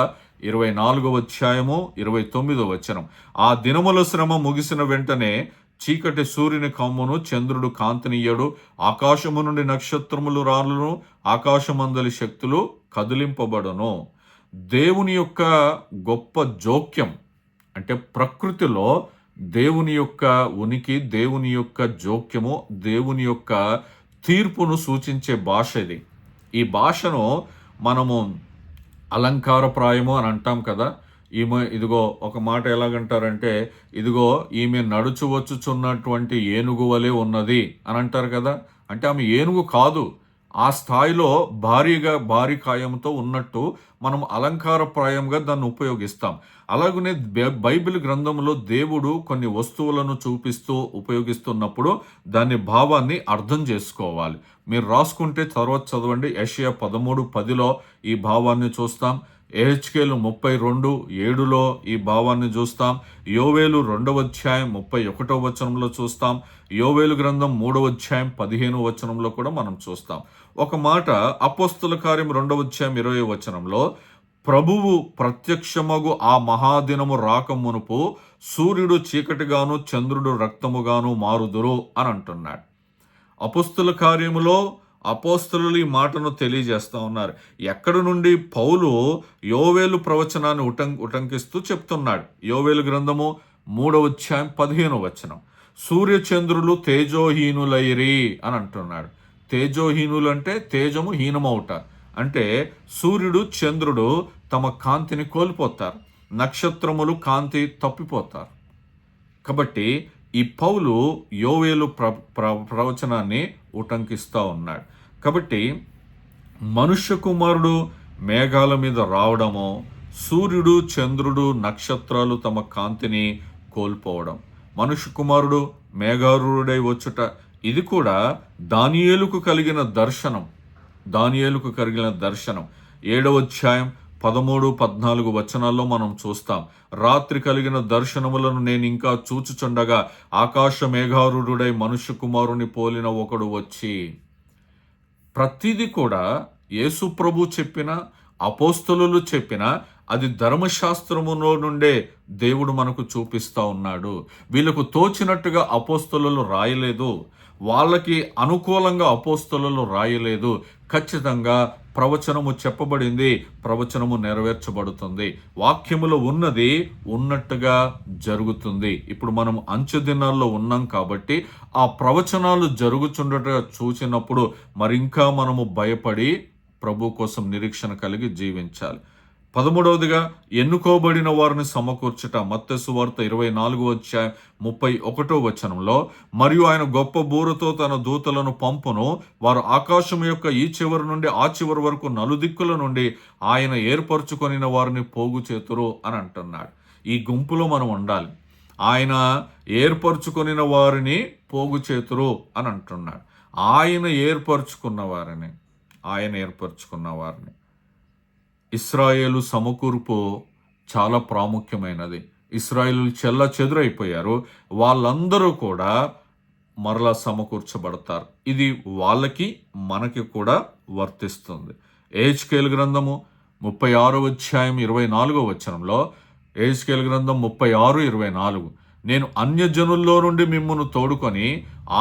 24:29 ఆ దినముల శ్రమ ముగిసిన వెంటనే చీకటి సూర్యుని కమ్మును, చంద్రుడు కాంతినియ్యడు, ఆకాశము నుండి నక్షత్రములు రాలును, ఆకాశమందలి శక్తులు కదిలింపబడును. దేవుని యొక్క గొప్ప జోక్యం అంటే ప్రకృతిలో దేవుని యొక్క ఉనికి, దేవుని యొక్క జోక్యము, దేవుని యొక్క తీర్పును సూచించే భాష ఇది. ఈ భాషను మనము అలంకారప్రాయము అని అంటాం కదా. ఇదిగో ఒక మాట ఎలాగంటారంటే, ఇదిగో ఈమె నడుచు వచ్చుచున్నటువంటి ఏనుగు వలె ఉన్నది అని అంటారు కదా. అంటే ఆమె ఏనుగు కాదు, ఆ స్థాయిలో భారీ కాయంతో ఉన్నట్టు మనం అలంకారప్రాయంగా దాన్ని ఉపయోగిస్తాం. అలాగనే బైబిల్ గ్రంథంలో దేవుడు కొన్ని వస్తువులను చూపిస్తూ ఉపయోగిస్తున్నప్పుడు దాని భావాన్ని అర్థం చేసుకోవాలి. మీరు రాసుకుంటే తర్వాత చదవండి. యెషయా 13:10లో ఈ భావాన్ని చూస్తాం. యెహెజ్కేలు 32:7లో ఈ భావాన్ని చూస్తాం. యోవేలు 2వ అధ్యాయం 31వ వచనంలో చూస్తాం. యోవేలు గ్రంథం 3వ అధ్యాయం 15వ వచనంలో కూడా మనం చూస్తాం. ఒక మాట అపోస్తల కార్యం 2వ అధ్యాయం 20వ వచనంలో, ప్రభువు ప్రత్యక్షమగు ఆ మహాదినము రాకమునుపు సూర్యుడు చీకటిగాను చంద్రుడు రక్తముగాను మారుదురు అని అంటున్నాడు. అపోస్తల కార్యములో అపోస్తలులు ఈ మాటను తెలియజేస్తా ఉన్నారు. ఎక్కడి నుండి? పౌలు యోవేలు ప్రవచనాన్ని ఉటంకిస్తూ చెప్తున్నాడు. యోవేలు గ్రంథము 3వ అధ్యాయం 15వ వచనం, సూర్యచంద్రులు తేజోహీనులైరి అని అంటున్నాడు. తేజోహీనులు అంటే తేజము హీనమవుట, అంటే సూర్యుడు చంద్రుడు తమ కాంతిని కోల్పోతారు, నక్షత్రములు కాంతి తప్పిపోతారు. కాబట్టి ఈ పౌలు యోవేలు ప్రవచనాన్ని ఉటంకిస్తూ ఉన్నాడు. కాబట్టి మనుష్య కుమారుడు మేఘాల మీద రావడము, సూర్యుడు చంద్రుడు నక్షత్రాలు తమ కాంతిని కోల్పోవడం, మనుష్య కుమారుడు మేఘారూఢుడై వచ్చుట, ఇది కూడా దానియేలుకు కలిగిన దర్శనం. 7వ అధ్యాయం 13-14 వచనాల్లో మనం చూస్తాం. రాత్రి కలిగిన దర్శనములను నేను ఇంకా చూచుచుండగా ఆకాశ మేఘారూఢుడై మనుష్య కుమారుని పోలిన ఒకడు వచ్చి. ప్రతిదీ కూడా యేసు ప్రభు చెప్పిన, అపోస్తలులు చెప్పిన, అది ధర్మశాస్త్రములో నుండే దేవుడు మనకు చూపిస్తా ఉన్నాడు. వీళ్ళకు తోచినట్టుగా అపోస్తలులు రాయలేదు, వాళ్ళకి అనుకూలంగా అపోస్తలులు రాయలేదు. ఖచ్చితంగా ప్రవచనము చెప్పబడింది, ప్రవచనము నెరవేర్చబడుతుంది, వాక్యములో ఉన్నది ఉన్నట్టుగా జరుగుతుంది. ఇప్పుడు మనం అంచె దినాల్లో ఉన్నాం కాబట్టి ఆ ప్రవచనాలు జరుగుచుండట చూసినప్పుడు మరింకా మనము భయపడి ప్రభు కోసం నిరీక్షణ కలిగి జీవించాలి. 13వదిగా ఎన్నుకోబడిన వారిని సమకూర్చుట. మత్తయి సువార్త 24వ అధ్యాయం 31వ వచనంలో, మరియు ఆయన గొప్ప బూరతో తన దూతలను పంపును, వారు ఆకాశం యొక్క ఈ చివరి నుండి ఆ చివరి వరకు నలుదిక్కుల నుండి ఆయన ఏర్పరచుకొనిన వారిని పోగు చేతురు అని అంటున్నాడు. ఈ గుంపులో మనం ఉండాలి. ఆయన ఏర్పరచుకొనిన వారిని పోగు చేతురు అని అంటున్నాడు. ఆయన ఏర్పరచుకున్న వారిని. ఇశ్రాయేలు సమకూర్పు చాలా ప్రాముఖ్యమైనది. ఇశ్రాయేలు చెల్ల చెదురైపోయారు, వాళ్ళందరూ కూడా మరలా సమకూర్చబడతారు. ఇది వాళ్ళకి మనకి కూడా వర్తిస్తుంది. యెహెజ్కేలు గ్రంథము 36వ అధ్యాయం 24వ వచనంలో, యెహెజ్కేలు గ్రంథం 36:24, నేను అన్యజనుల్లో నుండి మిమ్మును తోడుకొని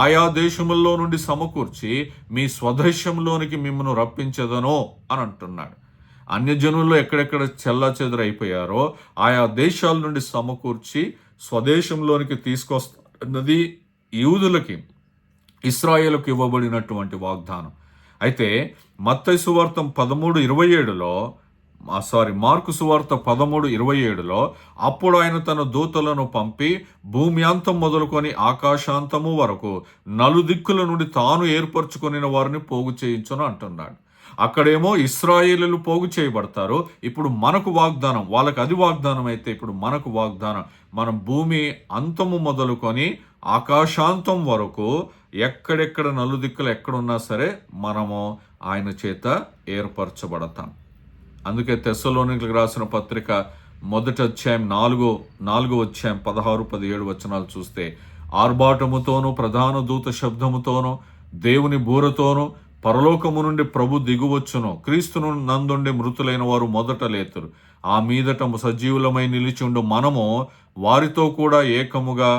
ఆయా దేశముల్లో నుండి సమకూర్చి మీ స్వదేశంలోనికి మిమ్మును రప్పించెదను అని అంటున్నాడు. అన్యజనుల్లో ఎక్కడెక్కడ చెల్లాచెదరైపోయారో ఆయా దేశాల నుండి సమకూర్చి స్వదేశంలోనికి తీసుకొస్తున్నది యూదులకి, ఇశ్రాయేలుకు ఇవ్వబడినటువంటి వాగ్దానం. అయితే మత్తయి సువార్త 13:27లో, మార్కు సువార్త 13:27లో, అప్పుడు ఆయన తన దూతలను పంపి భూమి అంతం మొదలుకొని ఆకాశాంతము వరకు నలుదిక్కుల నుండి తాను ఏర్పరచుకొనిన వారిని పోగు చేయించును అంటున్నాడు. అక్కడేమో ఇశ్రాయేలీయులు పోగు చేయబడతారు. ఇప్పుడు మనకు వాగ్దానం, వాళ్ళకి అది వాగ్దానం అయితే ఇప్పుడు మనకు వాగ్దానం. మనం భూమి అంతము మొదలుకొని ఆకాశాంతం వరకు ఎక్కడెక్కడ నలుదిక్కులు ఎక్కడున్నా సరే మనము ఆయన చేత ఏర్పరచబడతాం. అందుకే తెస్సలోనికీయులకు రాసిన పత్రిక 1వ అధ్యాయం 4వ అధ్యాయం 16-17 వచనాలు చూస్తే, ఆర్భాటముతోనూ ప్రధాన దూత శబ్దముతోనూ దేవుని బూరతోనూ పరలోకము నుండి ప్రభు దిగువచ్చును, క్రీస్తును నందుండి మృతులైన వారు మొదట లేతురు, ఆ మీదట సజీవులమై నిలిచిండు మనము వారితో కూడా ఏకముగా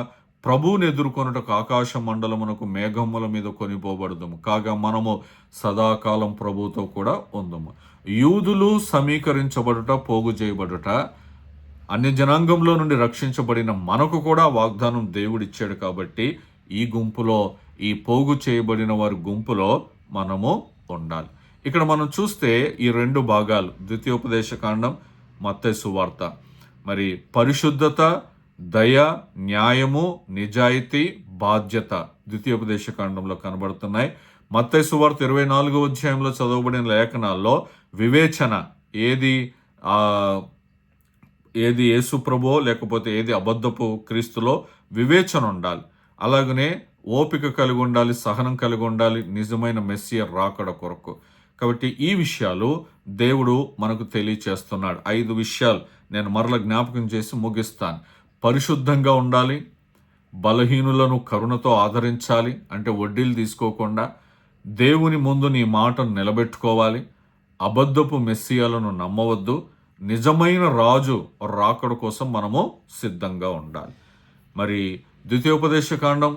ప్రభువుని ఎదుర్కొనుటకు ఆకాశ మండలమునకు మేఘముల మీద కొనిపోబడదుము, కాగా మనము సదాకాలం ప్రభువుతో కూడా ఉందము. యూదులు సమీకరించబడుట, పోగు చేయబడుట, అన్య జనాంగంలో నుండి రక్షించబడిన మనకు కూడా వాగ్దానం దేవుడిచ్చాడు. కాబట్టి ఈ గుంపులో, ఈ పోగు చేయబడిన వారి గుంపులో మనము ఉండాలి. ఇక్కడ మనం చూస్తే ఈ 2 భాగాలు, ద్వితీయోపదేశకాండం, మత్తయి సువార్త, మరి పరిశుద్ధత, దయ, న్యాయము, నిజాయితీ, బాధ్యత ద్వితీయోపదేశకాండంలో కనబడుతున్నాయి. మత్తయి సువార్త 24వ అధ్యాయంలో చదవబడిన లేఖనాల్లో వివేచన ఏది ఏది యేసు ప్రభువో లేకపోతే ఏది అబద్ధపు క్రీస్తులో వివేచన ఉండాలి. అలాగనే ఓపిక కలిగి ఉండాలి, సహనం కలిగి ఉండాలి నిజమైన మెస్సియ రాకడ కొరకు. కాబట్టి ఈ విషయాలు దేవుడు మనకు తెలియచేస్తున్నాడు. 5 విషయాలు నేను మరల జ్ఞాపకం చేసి ముగిస్తాను. పరిశుద్ధంగా ఉండాలి, బలహీనులను కరుణతో ఆదరించాలి, అంటే వడ్డీలు తీసుకోకుండా దేవుని ముందు నీ మాటను నిలబెట్టుకోవాలి, అబద్ధపు మెస్సియాలను నమ్మవద్దు, నిజమైన రాజు రాకడ కోసం మనము సిద్ధంగా ఉండాలి. మరి ద్వితీయోపదేశకాండం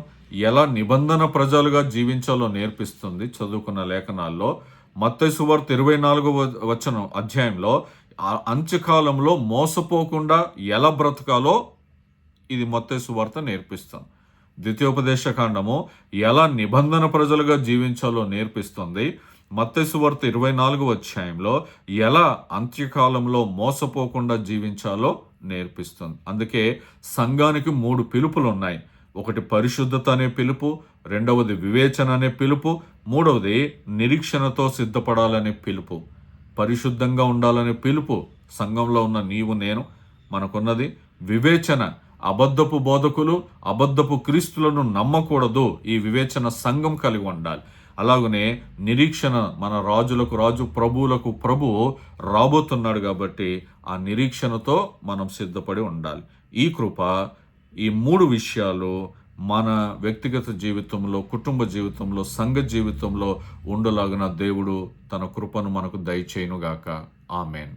ఎలా నిబంధన ప్రజలుగా జీవించాలో నేర్పిస్తుంది. చదువుకున్న లేఖనాల్లో మత్తయి సువార్త 24వ అధ్యాయంలో అంత్యకాలంలో మోసపోకుండా ఎలా బ్రతకాలో ఇది మత్తయి సువార్త నేర్పిస్తుంది. ద్వితీయోపదేశకాండము ఎలా నిబంధన ప్రజలుగా జీవించాలో నేర్పిస్తుంది. మత్తయి సువార్త 24వ అధ్యాయంలో ఎలా అంత్యకాలంలో మోసపోకుండా జీవించాలో నేర్పిస్తుంది. అందుకే సంఘానికి 3 పిలుపులు ఉన్నాయి. ఒకటి పరిశుద్ధత అనే పిలుపు, రెండవది వివేచన అనే పిలుపు, మూడవది నిరీక్షణతో సిద్ధపడాలనే పిలుపు. పరిశుద్ధంగా ఉండాలనే పిలుపు సంఘంలో ఉన్న నీవు నేను మనకున్నది. వివేచన, అబద్ధపు బోధకులు, అబద్ధపు క్రీస్తులను నమ్మకూడదు. ఈ వివేచన సంఘం కలిగి ఉండాలి. అలాగనే నిరీక్షణ, మన రాజులకు రాజు, ప్రభువులకు ప్రభువు రాబోతున్నాడు కాబట్టి ఆ నిరీక్షణతో మనం సిద్ధపడి ఉండాలి. ఈ కృప, ఈ 3 విషయాలు మన వ్యక్తిగత జీవితంలో, కుటుంబ జీవితంలో, సంఘ జీవితంలో ఉండలాగిన దేవుడు తన కృపను మనకు దయచేయునుగాక. ఆమెన్.